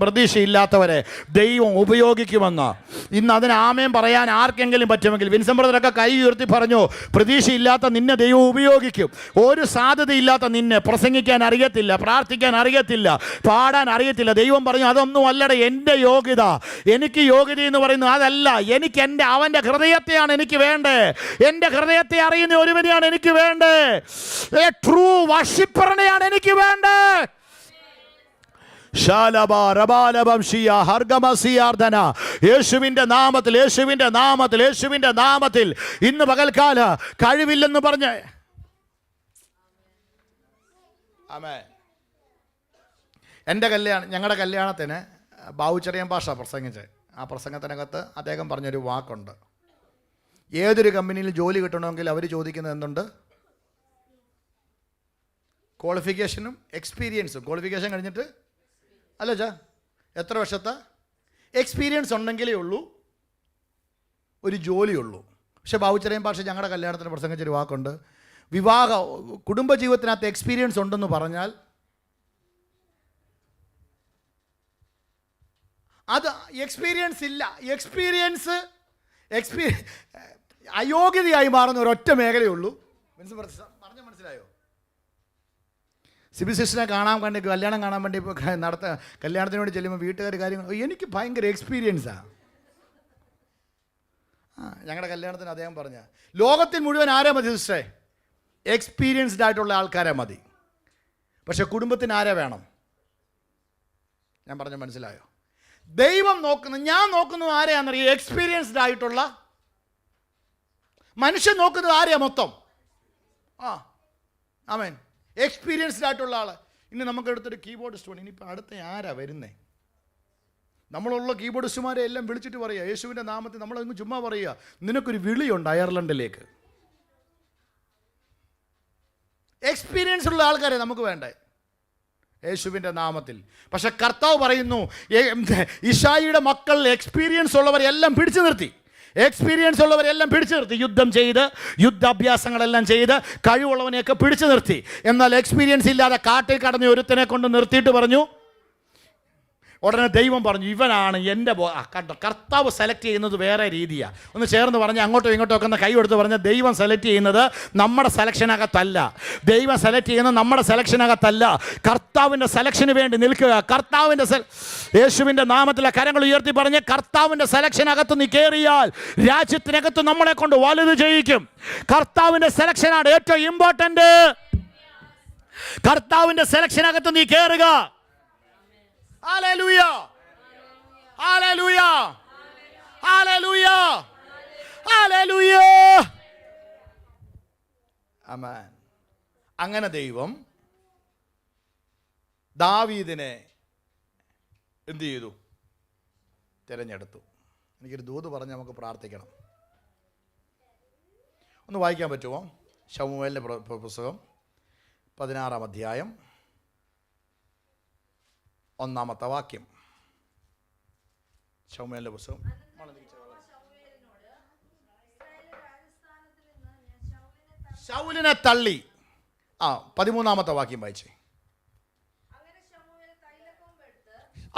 പ്രതീക്ഷയില്ലാത്തവരെ ദൈവം ഉപയോഗിക്കുമെന്ന്. ഇന്ന് അതിന് ആമേൻ പറയാൻ ആർക്കെങ്കിലും പറ്റുമെങ്കിൽ, വിൻസൻ ബ്രദറൊക്കെ കൈ ഉയർത്തി പറഞ്ഞു, പ്രതീക്ഷയില്ലാത്ത നിന്നെ ദൈവം ഉപയോഗിക്കും. ഒരു സാധ്യതയില്ലാത്ത നിന്നെ പ്രസംഗിക്കാൻ അറിയത്തില്ല, പ്രാർത്ഥിക്കാൻ അറിയത്തില്ല, പാടാൻ അറിയത്തില്ല. ദൈവം പറഞ്ഞു, അതൊന്നും അല്ലട എൻ്റെ യോഗ്യത. എനിക്ക് യോഗ്യത എന്ന് പറയുന്നത് അതല്ല. എനിക്ക് അവൻ്റെ ഹൃദയത്തെയാണ് എനിക്ക് വേണ്ടേ. എൻ്റെ ഹൃദയത്തെ അറിയുന്ന ഒരുവനെയാണ് എനിക്ക് വേണ്ടേ. ട്രൂ വർഷിപ്പറിനെയാണ് എനിക്ക് വേണ്ടേ. യേശുവിൻ്റെ നാമത്തിൽ ഇന്ന് പകൽക്കാല കഴിവില്ലെന്ന് പറഞ്ഞ് ആമേൻ. ഞങ്ങളുടെ കല്യാണത്തിന് ബാവുച്ചെറിയൻ പാഷ പ്രസംഗിച്ച് ആ പ്രസംഗത്തിനകത്ത് അദ്ദേഹം പറഞ്ഞൊരു വാക്കുണ്ട്. ഏതൊരു കമ്പനിയിൽ ജോലി കിട്ടണമെങ്കിൽ അവർ ചോദിക്കുന്നത് എന്തുണ്ട്? ക്വാളിഫിക്കേഷനും എക്സ്പീരിയൻസും. ക്വാളിഫിക്കേഷൻ കഴിഞ്ഞിട്ട് അല്ല എത്ര വർഷത്തെ എക്സ്പീരിയൻസ് ഉണ്ടെങ്കിലേ ഉള്ളൂ ഒരു ജോലിയുള്ളൂ. പക്ഷേ ബാവുച്ചെറിയൻ പാഷ ഞങ്ങളുടെ കല്യാണത്തിന് പ്രസംഗിച്ചൊരു വാക്കുണ്ട്, കുടുംബജീവിതത്തിനകത്ത് എക്സ്പീരിയൻസ് ഉണ്ടെന്ന് പറഞ്ഞാൽ അത് എക്സ്പീരിയൻസ് ഇല്ല. അയോഗ്യതയായി മാറുന്ന ഒരൊറ്റ മേഖലയുള്ളൂ. മനസ്സിലായോ? സിബി സിസ്റ്ററിനെ കല്യാണം കാണാൻ വേണ്ടി കല്യാണത്തിന് വേണ്ടി ചെല്ലുമ്പോൾ വീട്ടുകാർ കാര്യങ്ങൾ, എനിക്ക് ഭയങ്കര എക്സ്പീരിയൻസാണ്. ഞങ്ങളുടെ കല്യാണത്തിന് അദ്ദേഹം പറഞ്ഞ, ലോകത്തിൽ മുഴുവൻ ആരാ മതി സിസ്റ്ററെ? എക്സ്പീരിയൻസ്ഡ് ആയിട്ടുള്ള ആൾക്കാരെ മതി. പക്ഷെ കുടുംബത്തിന് ആരെ വേണം? ഞാൻ പറഞ്ഞ മനസ്സിലായോ? ദൈവം ഞാൻ നോക്കുന്നത് ആരെയാണെന്നറിയാം? എക്സ്പീരിയൻസ്ഡ് ആയിട്ടുള്ള മനുഷ്യൻ നോക്കുന്നത് ആരെയാ മൊത്തം? ആമേൻ. എക്സ്പീരിയൻസ്ഡ് ആയിട്ടുള്ള ആൾ. ഇനി നമുക്ക് എടുത്തൊരു കീബോർഡിസ്റ്റ് വേണം. ഇനിയിപ്പോൾ അടുത്ത ആരാ വരുന്നേ? നമ്മളുള്ള കീബോർഡിസ്റ്റുമാരെ എല്ലാം വിളിച്ചിട്ട് പറയുക, യേശുവിൻ്റെ നാമത്തിൽ നമ്മളൊന്ന് ചുമ്മാ പറയുക, നിനക്കൊരു വിളിയുണ്ട് അയർലൻഡിലേക്ക്. എക്സ്പീരിയൻസ് ഉള്ള ആൾക്കാരെ നമുക്ക് വേണ്ടേ യേശുവിൻ്റെ നാമത്തിൽ. പക്ഷെ കർത്താവ് പറയുന്നു, ഇശായിയുടെ മക്കൾ എക്സ്പീരിയൻസ് ഉള്ളവരെല്ലാം പിടിച്ചു നിർത്തി. യുദ്ധം ചെയ്ത് യുദ്ധാഭ്യാസങ്ങളെല്ലാം ചെയ്ത് കഴിവുള്ളവനെയൊക്കെ പിടിച്ചു നിർത്തി. എന്നാൽ എക്സ്പീരിയൻസ് ഇല്ലാതെ കാട്ടിൽ കടന്ന ഒരുത്തനെ കൊണ്ട് നിർത്തിയിട്ട് പറഞ്ഞു, ഉടനെ ദൈവം പറഞ്ഞു, ഇവനാണ് എൻ്റെ കണ്ടോ. കർത്താവ് സെലക്ട് ചെയ്യുന്നത് വേറെ രീതിയാണ്. ഒന്ന് ചേർന്ന് പറഞ്ഞ് അങ്ങോട്ടും ഇങ്ങോട്ടും ഒക്കെ ഒന്ന് കൈ കൊടുത്ത് പറഞ്ഞാൽ, ദൈവം സെലക്ട് ചെയ്യുന്നത് നമ്മുടെ സെലക്ഷനകത്തല്ല. കർത്താവിൻ്റെ സെലക്ഷന് വേണ്ടി നിൽക്കുക. യേശുവിൻ്റെ നാമത്തിലെ കരങ്ങൾ ഉയർത്തി പറഞ്ഞ്, കർത്താവിൻ്റെ സെലക്ഷനകത്ത് നീ കയറിയാൽ രാജ്യത്തിനകത്ത് നമ്മളെ കൊണ്ട് വലുത് ചെയ്യിക്കും. കർത്താവിൻ്റെ സെലക്ഷനാണ് ഏറ്റവും ഇമ്പോർട്ടൻ്റ്. കർത്താവിൻ്റെ സെലക്ഷനകത്ത് നീ കയറുക. ഹല്ലേലൂയ, ഹല്ലേലൂയ, ഹല്ലേലൂയ, ഹല്ലേലൂയ, ആമേൻ. അങ്ങനെ ദൈവം ദാവീദിനെ എന്ത് ചെയ്തു? തിരഞ്ഞെടുത്തു. എനിക്കൊരു ദൂത് പറഞ്ഞ് നമുക്ക് പ്രാർത്ഥിക്കണം. ഒന്ന് വായിക്കാൻ പറ്റുമോ? ശമൂവേലിൻ്റെ പുസ്തകം 16-ാം അധ്യായം 1-ാമത്തെ വാക്യം. ശമൂവേലിന്റെ പുസ്തകം. ശൗലിനെ തള്ളി. 13-ാമത്തെ വാക്യം വായിച്ചേ.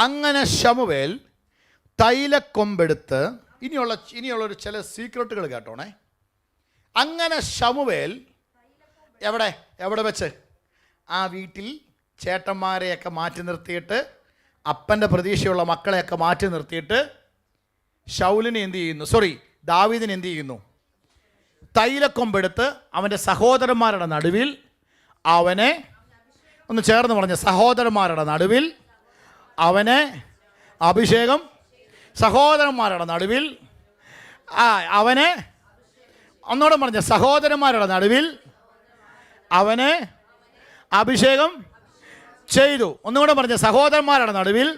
അങ്ങനെ ശമൂവേൽ തൈലക്കൊമ്പെടുത്ത്, ഇനിയുള്ളൊരു ചില സീക്രട്ടുകൾ കേട്ടോണേ. അങ്ങനെ ശമൂവേൽ എവിടെ വെച്ച്? ആ വീട്ടിൽ ചേട്ടന്മാരെയൊക്കെ മാറ്റി നിർത്തിയിട്ട്, അപ്പൻ്റെ പ്രതീക്ഷയുള്ള മക്കളെയൊക്കെ മാറ്റി നിർത്തിയിട്ട് ശൗലിനെ ദാവീദിനെ എന്ത് ചെയ്യുന്നു? തൈലക്കൊമ്പെടുത്ത് അവൻ്റെ സഹോദരന്മാരുടെ നടുവിൽ അവനെ, ഒന്ന് ചേർന്ന് പറഞ്ഞ, സഹോദരന്മാരുടെ നടുവിൽ അവനെ അഭിഷേകം. സഹോദരന്മാരുടെ നടുവിൽ അവനെ, ഒന്നോടെ പറഞ്ഞ, സഹോദരന്മാരുടെ നടുവിൽ അവനെ അഭിഷേകം ചെയ്തു. ഒന്നുകൂടെ പറഞ്ഞ, സഹോദരന്മാരുടെ നടുവിൽ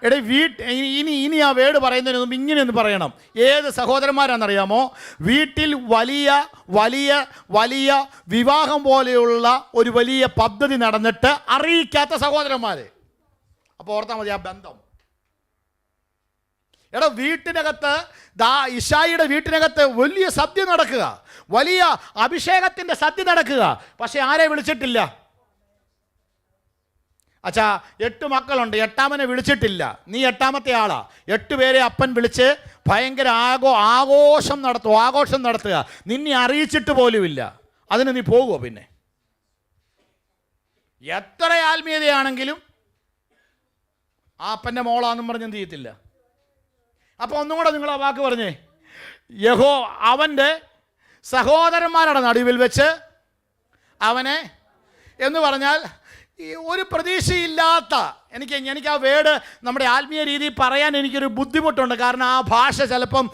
എടേ ഇനി ആ വേർഡ് പറയുന്നതിന് മുമ്പ് ഇങ്ങനെ ഒന്ന് പറയണം. ഏത് സഹോദരന്മാരാണെന്നറിയാമോ? വീട്ടിൽ വലിയ വലിയ വലിയ വിവാഹം പോലെയുള്ള ഒരു വലിയ പദ്ധതി നടന്നിട്ട് അറിയിക്കാത്ത സഹോദരന്മാർ. അപ്പോൾ ഓർത്താൽ മതി ആ ബന്ധം. എടാ, വീട്ടിനകത്ത് ഇശായിയുടെ വീട്ടിനകത്ത് വലിയ സദ്യ നടക്കുക, വലിയ അഭിഷേകത്തിൻ്റെ സദ്യ നടക്കുക. പക്ഷെ ആരെ വിളിച്ചിട്ടില്ല? അച്ഛാ 8 മക്കളുണ്ട്, 8ാമനെ വിളിച്ചിട്ടില്ല. നീ 8ാമത്തെ ആളാ. 8 പേരെ അപ്പൻ വിളിച്ച് ഭയങ്കര ആഘോഷം നടത്തുക. നിന്നെ അറിയിച്ചിട്ട് പോലുമില്ല. അതിന് നീ പോകുമോ? പിന്നെ എത്ര ആത്മീയതയാണെങ്കിലും ആ അപ്പൻ്റെ മോളാന്നും പറഞ്ഞ് എന്ത് ചെയ്യത്തില്ല. അപ്പോൾ ഒന്നും കൂടെ നിങ്ങൾ ആ വാക്ക് പറഞ്ഞേ. അവൻ്റെ സഹോദരന്മാരുടെ നടുവിൽ വെച്ച് അവനെ എന്ന് പറഞ്ഞാൽ ഈ ഒരു പ്രതീക്ഷയില്ലാത്ത, എനിക്ക് ആ വേർഡ് നമ്മുടെ ആത്മീയ രീതിയിൽ പറയാൻ എനിക്കൊരു ബുദ്ധിമുട്ടുണ്ട്. കാരണം ആ ഭാഷ ചിലപ്പം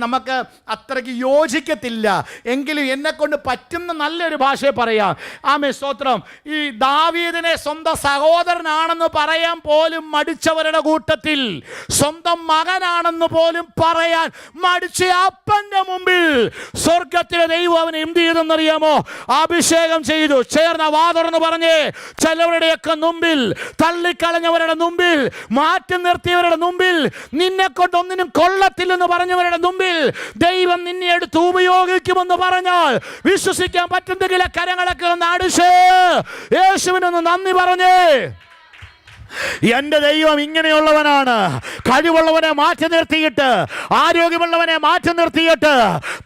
നമുക്ക് അത്രയ്ക്ക് യോജിക്കത്തില്ല. എങ്കിലും എന്നെക്കൊണ്ട് പറ്റുന്ന നല്ലൊരു ഭാഷയെ പറയാം. സ്തോത്രം. ഈ ദാവീദിനെ സ്വന്തം സഹോദരനാണെന്ന് പറയാൻ പോലും മടിച്ചവരുടെ കൂട്ടത്തിൽ സ്വന്തം മകനാണെന്ന് പോലും പറയാൻ മടിച്ച അപ്പൻ്റെ മുമ്പിൽ സ്വർഗത്തിലെ ദൈവം അവനെ എന്ത് ചെയ്തെന്നറിയാമോ? അഭിഷേകം ചെയ്തു. ചേർന്ന വാതുറന്ന് പറഞ്ഞേ, ചിലവരുടെയൊക്കെ മുമ്പിൽ, തള്ളിക്കളഞ്ഞവരുടെ മുമ്പിൽ, മാറ്റി നിർത്തിയവരുടെ മുമ്പിൽ, നിന്നെ കൊണ്ട് ഒന്നിനും കൊള്ളത്തില്ലെന്ന് പറഞ്ഞവരുടെ മുമ്പിൽ ദൈവം നിന്നെ എടുത്ത് ഉപയോഗിക്കുമെന്ന് പറഞ്ഞാൽ വിശ്വസിക്കാൻ പറ്റുന്നെങ്കിൽ കരങ്ങളൊക്കെ ഒന്ന് അടിച്ച് യേശുവിനൊന്ന് നന്ദി പറഞ്ഞേ. എന്റെ ദൈവം ഇങ്ങനെയുള്ളവനാണ്. കഴിവുള്ളവനെ മാറ്റി നിർത്തിയിട്ട്, ആരോഗ്യമുള്ളവനെ മാറ്റി നിർത്തിയിട്ട്,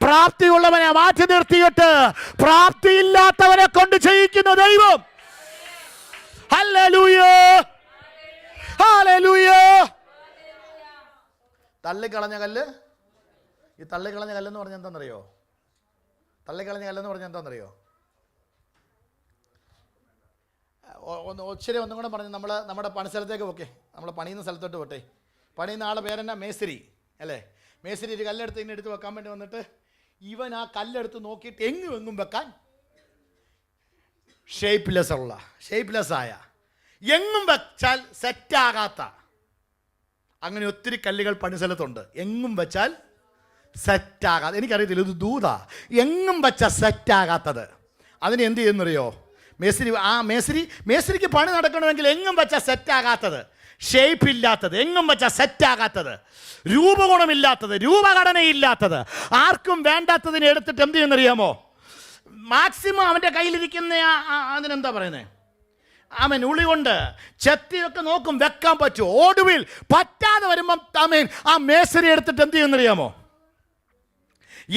പ്രാപ്തിയുള്ളവനെ മാറ്റി നിർത്തിയിട്ട്, പ്രാപ്തിയില്ലാത്തവനെ കൊണ്ട് ചെയ്യിക്കുന്ന ദൈവം. Hallelujah, hallelujah. തള്ളിക്കളഞ്ഞ കല്ല്, ഈ തള്ളിക്കളഞ്ഞ കല്ലെന്ന് പറഞ്ഞാൽ എന്താണെന്നറിയോ? തള്ളിക്കളഞ്ഞ കല്ലെന്ന് പറഞ്ഞാൽ എന്താണെന്നറിയോ? ഒന്നും കൂടെ പറഞ്ഞ് നമ്മുടെ പണിസ്ഥലത്തേക്ക് പോക്കെ. നമ്മൾ പണിയുന്ന സ്ഥലത്തോട്ട് പോട്ടെ. പണിയുന്ന ആളുടെ പേരെന്നാ? മേസ്തിരി അല്ലേ? മേസ്തിരി ഒരു കല്ലെടുത്ത് ഇങ്ങനെ എടുത്ത് വെക്കാൻ വേണ്ടി വന്നിട്ട് ഇവൻ ആ കല്ലെടുത്ത് നോക്കിയിട്ട് എങ്ങും വെക്കാൻ ഷേപ്പ്ലെസ് ആയ, എങ്ങും വെച്ചാൽ സെറ്റാകാത്ത, അങ്ങനെ ഒത്തിരി കല്ലുകൾ പണിസ്ഥലത്തുണ്ട്. എങ്ങും വെച്ചാൽ സെറ്റാകാത്ത, എനിക്കറിയത്തില്ല, ഇത് ദൂതാ. എങ്ങും വെച്ചാൽ സെറ്റാകാത്തത് അതിന് എന്ത് ചെയ്യുന്നറിയോ? മേസ്തിരിക്ക് പണി നടക്കണമെങ്കിൽ എങ്ങും വെച്ചാൽ സെറ്റാകാത്തത്, ഷേപ്പ് ഇല്ലാത്തത്, എങ്ങും വെച്ചാൽ സെറ്റാകാത്തത്, രൂപഗുണമില്ലാത്തത്, രൂപഘടനയില്ലാത്തത്, ആർക്കും വേണ്ടാത്തതിനെ എടുത്തിട്ട് എന്ത് ചെയ്യുന്നറിയാമോ? മാക്സിമം അവൻ്റെ കയ്യിലിരിക്കുന്ന അതിനെന്താ പറയുന്നത്, അവൻ ഉളി കൊണ്ട് ചെത്തിയൊക്കെ നോക്കും വെക്കാൻ പറ്റുമോ. ഒടുവിൽ പറ്റാതെ വരുമ്പം ആ മേസ്തിരി എടുത്തിട്ട് എന്ത് ചെയ്യുന്നറിയാമോ?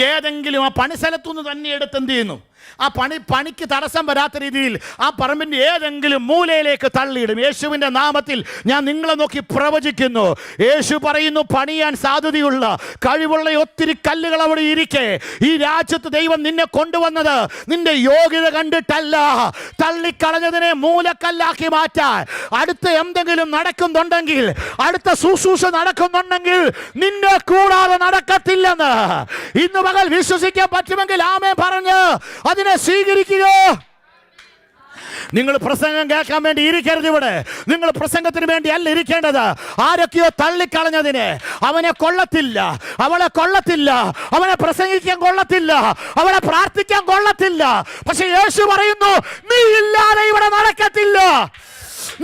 ഏതെങ്കിലും ആ പണിസ്ഥലത്തുനിന്ന് തന്നെ എടുത്ത് എന്ത് ചെയ്യുന്നു? ആ പണിക്ക് തടസ്സം വരാത്ത രീതിയിൽ ആ പറമ്പിൻ്റെ ഏതെങ്കിലും മൂലയിലേക്ക് തള്ളിയിടും. യേശുവിൻ്റെ നാമത്തിൽ ഞാൻ നിങ്ങളെ നോക്കി പ്രവചിക്കുന്നു. യേശു പറയുന്നു, പണിയാൻ സാധ്യതയുള്ള കഴിവുള്ള ഒത്തിരി കല്ലുകൾ അവിടെ ഇരിക്കെ ഈ രാജ്യത്ത് ദൈവം നിന്നെ കൊണ്ടുവന്നത് നിന്റെ യോഗ്യത കണ്ടിട്ടല്ല, തള്ളിക്കളഞ്ഞതിനെ മൂലക്കല്ലാക്കി മാറ്റാൻ. അടുത്ത എന്തെങ്കിലും നടക്കുന്നുണ്ടെങ്കിൽ, അടുത്ത ശുശ്രൂഷ നടക്കുന്നുണ്ടെങ്കിൽ നിന്നെ കൂടാതെ നടക്കത്തില്ലെന്ന് ഇന്ന് പകൽ വിശ്വസിക്കാൻ പറ്റുമെങ്കിൽ ആമേൻ പറഞ്ഞ് അതിനെ സ്വീകരിക്കുക. നിങ്ങൾ പ്രസംഗം കേൾക്കാൻ വേണ്ടി ഇരിക്കരുത് ഇവിടെ. നിങ്ങൾ പ്രസംഗത്തിന് വേണ്ടി അല്ല ഇരിക്കേണ്ടത്. ആരൊക്കെയോ തള്ളിക്കളഞ്ഞതിനെ, അവനെ കൊള്ളത്തില്ല, അവളെ കൊള്ളത്തില്ല, അവനെ പ്രസംഗിക്കാൻ കൊള്ളത്തില്ല, അവളെ പ്രാർത്ഥിക്കാൻ കൊള്ളത്തില്ല. പക്ഷെ യേശു പറയുന്നു, നീ ഇല്ലാതെ ഇവിടെ നടക്കത്തില്ല.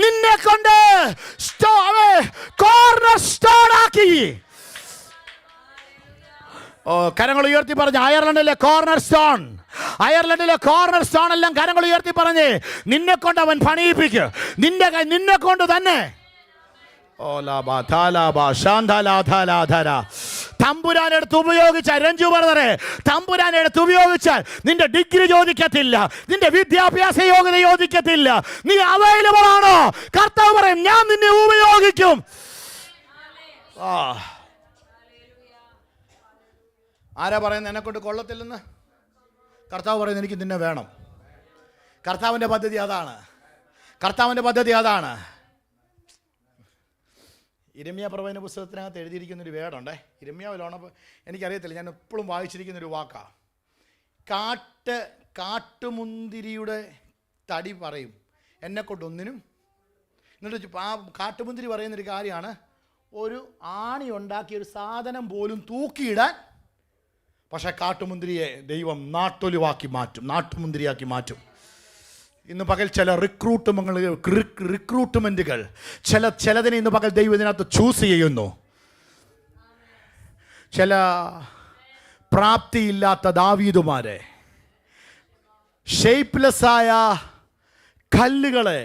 നിന്നെ കൊണ്ട് കോർണർ സ്റ്റോൺ ആക്കി. കരങ്ങൾ ഉയർത്തി പറഞ്ഞ് അയർലൻഡിലെ കോർണർ സ്റ്റോൺ, അയർലൻഡിലെ കോർണർ സ്റ്റോൺ എല്ലാം കരങ്ങൾ ഉയർത്തി പറഞ്ഞ് നിന്നെ കൊണ്ട് അവൻ പണിയിപ്പിക്കും. നിന്നെ കൊണ്ട് തന്നെ. തമ്പുരാനെടുത്ത് ഉപയോഗിച്ചാൽ, രഞ്ജു ബ്രദറെ, തമ്പുരാനെടുത്ത് ഉപയോഗിച്ചാൽ നിന്റെ ഡിഗ്രി ചോദിക്കത്തില്ല, നിന്റെ വിദ്യാഭ്യാസ യോഗ്യത ചോദിക്കത്തില്ല. നീ അവൈലബിൾ ആണോ? കർത്താവ് പറയും, ഞാൻ നിന്നെ ഉപയോഗിക്കും. ആരാ പറയുന്നത് എന്നെക്കൊണ്ട് കൊള്ളത്തില്ലെന്ന്? കർത്താവ് പറയുന്നത് എനിക്ക് നിന്നെ വേണം. കർത്താവിൻ്റെ പദ്ധതി അതാണ്. കർത്താവിൻ്റെ പദ്ധതി അതാണ്. ഇരമ്യാ പ്രവചന പുസ്തകത്തിനകത്ത് എഴുതിയിരിക്കുന്നൊരു വേടുണ്ടേ. ഇരമ്യാവിലാണോ എനിക്കറിയത്തില്ല, ഞാൻ എപ്പോഴും വായിച്ചിരിക്കുന്നൊരു വാക്കാണ്. കാട്ടുമുന്തിരിയുടെ തടി പറയും എന്നെക്കൊണ്ടൊന്നിനും. എന്നിട്ട് ആ കാട്ടുമുന്തിരി പറയുന്നൊരു കാര്യമാണ്, ഒരു ആണി ഉണ്ടാക്കിയ ഒരു സാധനം പോലും തൂക്കിയിടാൻ. പക്ഷേ കാട്ടുമുന്തിരിയെ ദൈവം നാട്ടൊലിവാക്കി മാറ്റും, നാട്ടുമുന്തിരിയാക്കി മാറ്റും. ഇന്ന് പകൽ ചില റിക്രൂട്ട്മെൻറ്റുകൾ ചിലതിനെ ഇന്ന് പകൽ ദൈവം ഇതിനകത്ത് ചൂസ് ചെയ്യുന്നു. ചില പ്രാപ്തിയില്ലാത്ത ദാവീദുമാരെ, ഷേപ്പ്ലെസ്സായ കല്ലുകളെ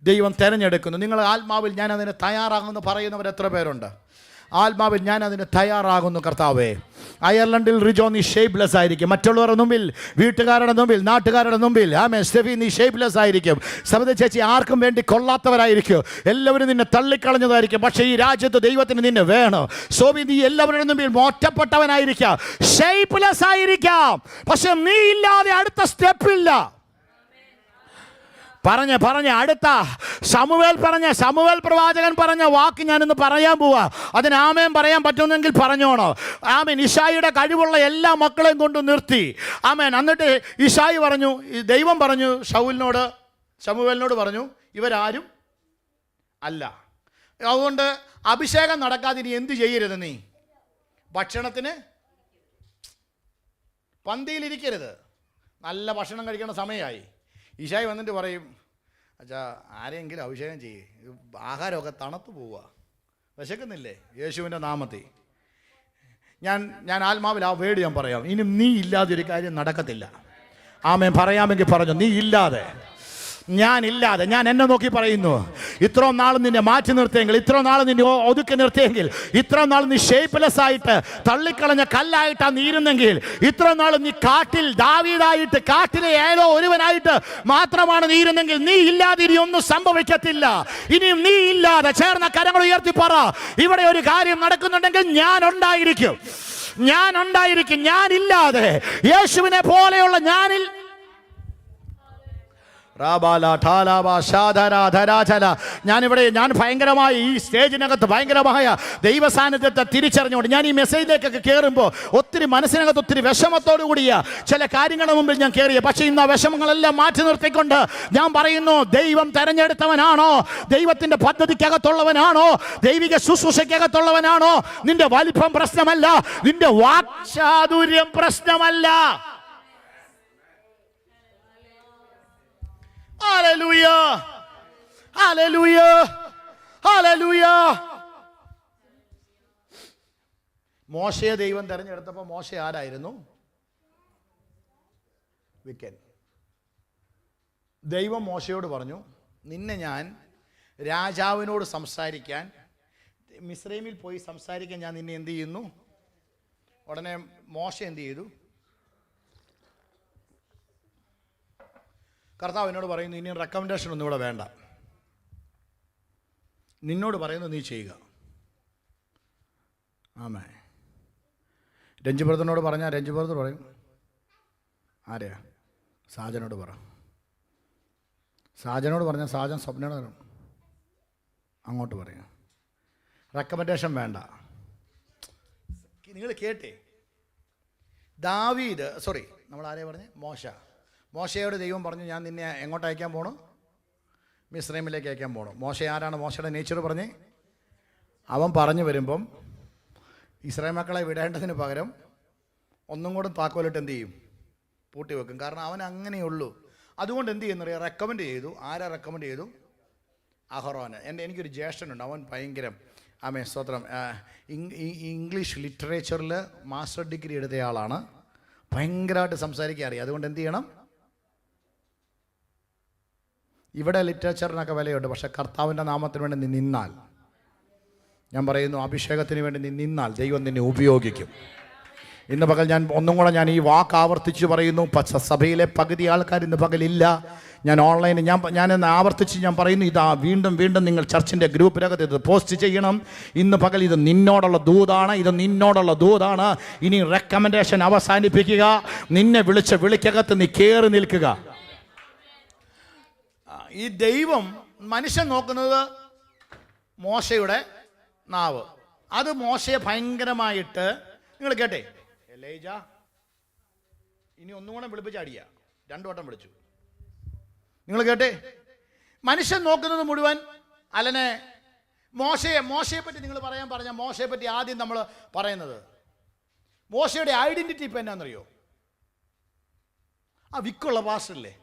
ദൈവം തിരഞ്ഞെടുക്കുന്നു. നിങ്ങൾ ആത്മാവിൽ ഞാൻ അതിന് തയ്യാറാകുമെന്ന് പറയുന്നവർ എത്ര പേരുണ്ട്? ആത്മാവിൽ ഞാൻ അതിന് തയ്യാറാകുന്നു കർത്താവേ. അയർലൻഡിൽ റിജോ നീ ഷേപ്പ്ലെസ് ആയിരിക്കും, മറ്റുള്ളവരുടെ മുമ്പിൽ, വീട്ടുകാരുടെ മുമ്പിൽ, നാട്ടുകാരുടെ മുമ്പിൽ. സ്റ്റെഫി നീ ഷേപ്പ്ലെസ് ആയിരിക്കും. സബിത ചേച്ചി ആർക്കും വേണ്ടി കൊള്ളാത്തവരായിരിക്കും, എല്ലാവരും നിന്നെ തള്ളിക്കളഞ്ഞതായിരിക്കും. പക്ഷേ ഈ രാജ്യത്ത് ദൈവത്തിന് നിന്നെ വേണം. സോബി നീ എല്ലാവരുടെ മുമ്പിൽ ഒറ്റപ്പെട്ടവനായിരിക്കാം, ഷേപ്പ്ലെസ് ആയിരിക്കാം, പക്ഷെ നീ ഇല്ലാതെ അടുത്ത സ്റ്റെപ്പില്ല. പറഞ്ഞ അടുത്ത ശമൂവേൽ പ്രവാചകൻ പറഞ്ഞ വാക്ക് ഞാനിന്ന് പറയാൻ പോവാ. അതിന് ആമേൻ പറയാൻ പറ്റുമെങ്കിൽ പറഞ്ഞോണോ? ആമേൻ. ഇശായിയുടെ കഴിവുള്ള എല്ലാ മക്കളെയും കൊണ്ട് നിർത്തി. ആമേൻ. എന്നിട്ട് ഇശായി പറഞ്ഞു, ദൈവം പറഞ്ഞു ശമൂവേലിനോട് പറഞ്ഞു, ഇവരാരും അല്ല. അതുകൊണ്ട് അഭിഷേകം നടക്കാതെ ഇനി എന്ത് ചെയ്യരുത്? നീ ഭക്ഷണത്തിന് പന്തിയിലിരിക്കരുത്. നല്ല ഭക്ഷണം കഴിക്കേണ്ട സമയമായി. ഈശായി വന്നിട്ട് പറയും, അച്ഛാ ആരെങ്കിലും അഭിഷേകം ചെയ്യേ, ആഹാരമൊക്കെ തണുത്ത് പോവുക, വിശക്കുന്നില്ലേ? യേശുവിൻ്റെ നാമത്തിൽ ഞാൻ ആത്മാവിൽ ആ വേട് ഞാൻ പറയാം. ഇനി നീ ഇല്ലാതെ ഒരു കാര്യം നടക്കത്തില്ല. ആമേൻ. പറയാമെങ്കിൽ പറഞ്ഞു. നീ ഇല്ലാതെ, ഞാനില്ലാതെ, ഞാൻ എന്നെ നോക്കി പറയുന്നു, ഇത്രയും നാൾ നിന്നെ മാറ്റി നിർത്തിയെങ്കിൽ, ഇത്രയും നാൾ നിന്നെ ഒതുക്കി നിർത്തിയെങ്കിൽ, ഇത്രയും നാൾ നീ ഷേപ്പ്ലെസ് ആയിട്ട് തള്ളിക്കളഞ്ഞ കല്ലായിട്ടാണ് നീ ഇരുന്നെങ്കിൽ, ഇത്രയും നാൾ നീ കാട്ടിൽ ദാവീദായിട്ട്, കാട്ടിലെ ഏതോ ഒരുവനായിട്ട് മാത്രമാണ് നീ ഇരുന്നെങ്കിൽ, നീ ഇല്ലാതെ ഇനി ഒന്നും സംഭവിക്കത്തില്ല. ഇനിയും നീ ഇല്ലാതെ ചേർന്ന കരങ്ങൾ ഉയർത്തി പറ, ഇവിടെ ഒരു കാര്യം നടക്കുന്നുണ്ടെങ്കിൽ ഞാൻ ഉണ്ടായിരിക്കും. ഞാനില്ലാതെ യേശുവിനെ പോലെയുള്ള ഞാനിൽ ഞാൻ ഭയങ്കരമായ ഈ സ്റ്റേജിനകത്ത് ഭയങ്കരമായ ദൈവ സാന്നിധ്യത്തെ തിരിച്ചറിഞ്ഞുകൊണ്ട് ഞാൻ ഈ മെസ്സേജിലേക്കൊക്കെ കയറുമ്പോൾ ഒത്തിരി മനസ്സിനകത്ത് ഒത്തിരി വിഷമത്തോടു കൂടിയ ചില കാര്യങ്ങളുടെ മുമ്പിൽ ഞാൻ കയറിയ. പക്ഷേ ഇന്ന് ആ വിഷമങ്ങളെല്ലാം മാറ്റി നിർത്തിക്കൊണ്ട് ഞാൻ പറയുന്നു, ദൈവം തെരഞ്ഞെടുത്തവനാണോ, ദൈവത്തിന്റെ പദ്ധതിക്കകത്തുള്ളവനാണോ, ദൈവിക ശുശ്രൂഷയ്ക്കകത്തുള്ളവനാണോ, നിന്റെ വലിപ്പം പ്രശ്നമല്ല, നിന്റെ വാക്ചാതുര്യം പ്രശ്നമല്ല. Hallelujah, hallelujah, hallelujah. മോശയെ ദൈവം തെരഞ്ഞെടുത്തപ്പോൾ മോശ ആരായിരുന്നു? വിക്കൻ. ദൈവം മോശയോട് പറഞ്ഞു, നിന്നെ ഞാൻ രാജാവിനോട് സംസാരിക്കാൻ, മിസ്രൈമിൽ പോയി സംസാരിക്കാൻ ഞാൻ നിന്നെ എന്ത് ചെയ്യുന്നു? ഉടനെ മോശ എന്ത് ചെയ്തു? കർത്താവ് എന്നോട് പറയുന്നു, ഇനി റെക്കമെൻഡേഷൻ ഒന്നും ഇവിടെ വേണ്ട, നിന്നോട് പറയുന്നു നീ ചെയ്യുക. ആമേ. രഞ്ജു ബ്രദറിനോട് പറഞ്ഞാൽ രഞ്ജു ബ്രദർ പറയും, ആരെയാ? സാജനോട് പറ. സാജനോട് പറഞ്ഞാൽ സാജൻ സ്വപ്നയോട് പറയും, അങ്ങോട്ട് പറയും. റെക്കമെൻഡേഷൻ വേണ്ട. നിങ്ങൾ കേട്ടേ, നമ്മൾ ആരെയാ പറഞ്ഞേ? മോശയോട് ദൈവം പറഞ്ഞു, ഞാൻ നിന്നെ എങ്ങോട്ട് അയക്കാൻ പോണു? മിസ്രൈമിലേക്ക് അയക്കാൻ പോണു. മോശ ആരാണ്? മോശയുടെ നേച്ചർ പറഞ്ഞേ. അവൻ പറഞ്ഞു വരുമ്പം ഇസ്രായേൽ മക്കളെ വിടേണ്ടതിന് പകരം ഒന്നും കൂടെ താക്കോലിട്ട് എന്ത് ചെയ്യും? പൂട്ടി വെക്കും. കാരണം അവൻ അങ്ങനെയുള്ളൂ. അതുകൊണ്ട് എന്ത് ചെയ്യുന്നറിയാം? റെക്കമെൻഡ് ചെയ്തു. ആരാ റെക്കമെൻഡ് ചെയ്തു? അഹറോന്. എനിക്കൊരു ജ്യേഷ്ഠനുണ്ട്, അവൻ ഭയങ്കരം സ്തോത്രം ഇംഗ്ലീഷ് ലിറ്ററേച്ചറിൽ മാസ്റ്റർ ഡിഗ്രി എടുത്തയാളാണ്. ഭയങ്കരമായിട്ട് സംസാരിക്കാൻ അറിയാം. അതുകൊണ്ട് എന്ത് ചെയ്യണം? ഇവിടെ ലിറ്ററേച്ചറിനൊക്കെ വിലയുണ്ട്, പക്ഷെ കർത്താവിൻ്റെ നാമത്തിന് വേണ്ടി നീ നിന്നാൽ, ഞാൻ പറയുന്നു, അഭിഷേകത്തിന് വേണ്ടി നീ നിന്നാൽ ദൈവം നിന്നെ ഉപയോഗിക്കും. ഇന്ന് പകൽ ഞാൻ ഒന്നും കൂടെ ഈ വാക്ക് ആവർത്തിച്ച് പറയുന്നു. സഭയിലെ പകുതി ആൾക്കാർ ഇന്ന് പകലില്ല. ഞാൻ ഓൺലൈനിൽ ഞാനെന്ന് ആവർത്തിച്ച് ഞാൻ പറയുന്നു, ഇതാ വീണ്ടും നിങ്ങൾ ചർച്ചിൻ്റെ ഗ്രൂപ്പിനകത്ത് ഇത് പോസ്റ്റ് ചെയ്യണം. ഇന്ന് പകൽ ഇത് നിന്നോടുള്ള ദൂതാണ്. ഇനി റെക്കമെൻഡേഷൻ അവസാനിപ്പിക്കുക. നിന്നെ വിളിച്ച വിളിക്കകത്ത് നീ കയറി നിൽക്കുക. ഈ ദൈവം മനുഷ്യൻ നോക്കുന്നത് മോശയുടെ നാവ്. അത് മോശയെ ഭയങ്കരമായിട്ട്, നിങ്ങൾ കേട്ടെ, എലീജ ഇനി ഒന്നും കൂടെ വിളിപ്പിച്ചടിയ, 2 വട്ടം വിളിച്ചു. നിങ്ങൾ കേട്ടെ, മനുഷ്യൻ നോക്കുന്നത് മുഴുവൻ അലനെ മോശയെ പറ്റി നിങ്ങൾ പറയാൻ പറഞ്ഞാൽ മോശയെ പറ്റി ആദ്യം നമ്മൾ പറയുന്നത്, മോശയുടെ ഐഡന്റിറ്റി ഇപ്പം എന്നാണെന്നറിയോ? ആ വിക്കുള്ള പാസ്റ്ററില്ലേ,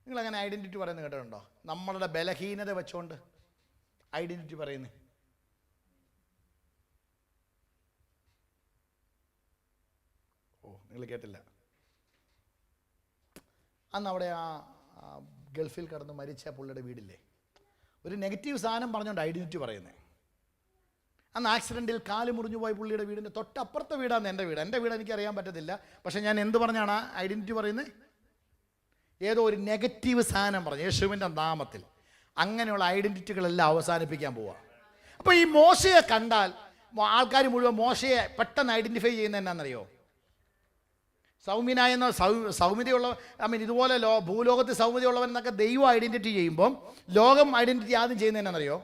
നിങ്ങളങ്ങനെ ഐഡന്റിറ്റി പറയുന്നത് കേട്ടിട്ടുണ്ടോ? നമ്മളുടെ ബലഹീനത വെച്ചോണ്ട് ഐഡന്റിറ്റി പറയുന്നത്. നിങ്ങൾ കേട്ടില്ല? അന്ന് അവിടെ ആ ഗൾഫിൽ കടന്ന് മരിച്ച പുള്ളിയുടെ വീടില്ലേ, ഒരു നെഗറ്റീവ് സാധനം പറഞ്ഞുകൊണ്ട് ഐഡന്റിറ്റി പറയുന്നത്. അന്ന് ആക്സിഡൻറ്റിൽ കാല് മുറിഞ്ഞു പോയ പുള്ളിയുടെ വീടിൻ്റെ തൊട്ടപ്പുറത്തെ വീടാണ് എൻ്റെ വീട്. എൻ്റെ വീട് എനിക്കറിയാൻ പറ്റത്തില്ല, പക്ഷേ ഞാൻ എന്ത് പറഞ്ഞാണ് ആ ഐഡന്റിറ്റി പറയുന്നത്? ഏതോ ഒരു നെഗറ്റീവ് സാധനം പറഞ്ഞു യേശുവിൻ്റെ നാമത്തിൽ. അങ്ങനെയുള്ള ഐഡന്റിറ്റികളെല്ലാം അവസാനിപ്പിക്കാൻ പോവുക. അപ്പോൾ ഈ മോശയെ കണ്ടാൽ ആൾക്കാർ മുഴുവൻ മോശയെ പെട്ടെന്ന് ഐഡന്റിഫൈ ചെയ്യുന്നത് എന്നാണെന്നറിയോ? സൗമ്യനായെന്ന സൗമ്യതയുള്ള, ഇതുപോലെ ഭൂലോകത്ത് സൗമ്യതയുള്ളവൻ എന്നൊക്കെ ദൈവം ഐഡന്റിറ്റി ചെയ്യുമ്പം ലോകം ഐഡന്റിറ്റി ആദ്യം ചെയ്യുന്നത് എന്നാണെന്നറിയോ?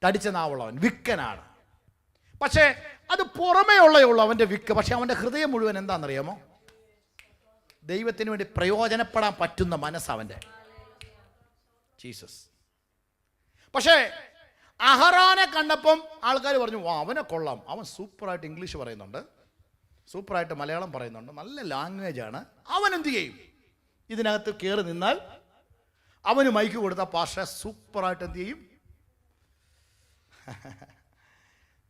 തടിച്ച നാവുള്ളവൻ, വിക്കനാണ്. പക്ഷേ അത് പുറമേ ഉള്ളൂ അവൻ്റെ വിക്ക്. പക്ഷെ അവൻ്റെ ഹൃദയം മുഴുവൻ എന്താണെന്നറിയാമോ? ദൈവത്തിന് വേണ്ടി പ്രയോജനപ്പെടാൻ പറ്റുന്ന മനസ്സവൻ്റെ. ജീസസ്. പക്ഷേ അഹറോനെ കണ്ടപ്പം ആൾക്കാർ പറഞ്ഞു, അവനെ കൊള്ളാം, അവൻ സൂപ്പറായിട്ട് ഇംഗ്ലീഷ് പറയുന്നുണ്ട്, സൂപ്പറായിട്ട് മലയാളം പറയുന്നുണ്ട്, നല്ല ലാംഗ്വേജാണ്. അവൻ എന്ത് ചെയ്യും? ഇതിനകത്ത് കയറി നിന്നാൽ അവന് മൈക്ക് കൊടുത്ത പാസ്റ്റർ സൂപ്പറായിട്ട് എന്ത് ചെയ്യും?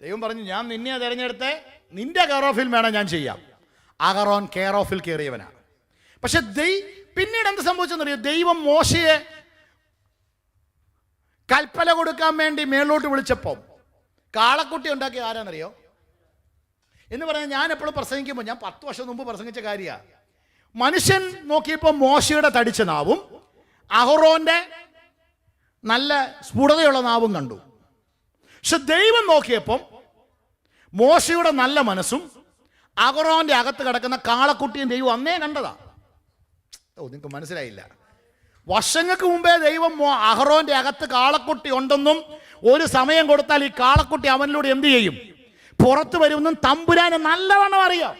ദൈവം പറഞ്ഞു, ഞാൻ നിന്നെ തിരഞ്ഞെടുത്ത് നിന്റെ കെയർ ഓഫിൽ വേണം ഞാൻ ചെയ്യാം. അഹറോൻ കെയർ ഓഫിൽ കയറിയവനാണ്. പക്ഷെ പിന്നീട് എന്ത് സംഭവിച്ചെന്നറിയോ? ദൈവം മോശയെ കൽപ്പന കൊടുക്കാൻ വേണ്ടി മേലോട്ട് വിളിച്ചപ്പോൾ കാളക്കുട്ടി ഉണ്ടാക്കിയ ആരാന്നറിയോ? എന്ന് പറഞ്ഞാൽ ഞാൻ എപ്പോഴും പ്രസംഗിക്കുമ്പോൾ, ഞാൻ 10 വർഷം മുമ്പ് പ്രസംഗിച്ച കാര്യമാണ്. മനുഷ്യൻ നോക്കിയപ്പോൾ മോശയുടെ തടിച്ച നാവും അഹറോന്റെ നല്ല സ്ഫുടതയുള്ള നാവും കണ്ടു. പക്ഷെ ദൈവം നോക്കിയപ്പം മോശയുടെ നല്ല മനസ്സും അഹറോന്റെ അകത്ത് കിടക്കുന്ന കാളക്കുട്ടിയും ദൈവം അന്നേ കണ്ടതാ. നിങ്ങൾക്ക് മനസ്സിലായില്ല? വർഷങ്ങൾക്ക് മുമ്പേ ദൈവം അഹറോന്റെ അകത്ത് കാളക്കുട്ടി ഉണ്ടെന്നും ഒരു സമയം കൊടുത്താൽ ഈ കാളക്കുട്ടി അവനിലൂടെ എന്ത് ചെയ്യും? പുറത്തു വരുമെന്നും തമ്പുരാന് നല്ലവണ്ണം അറിയാം.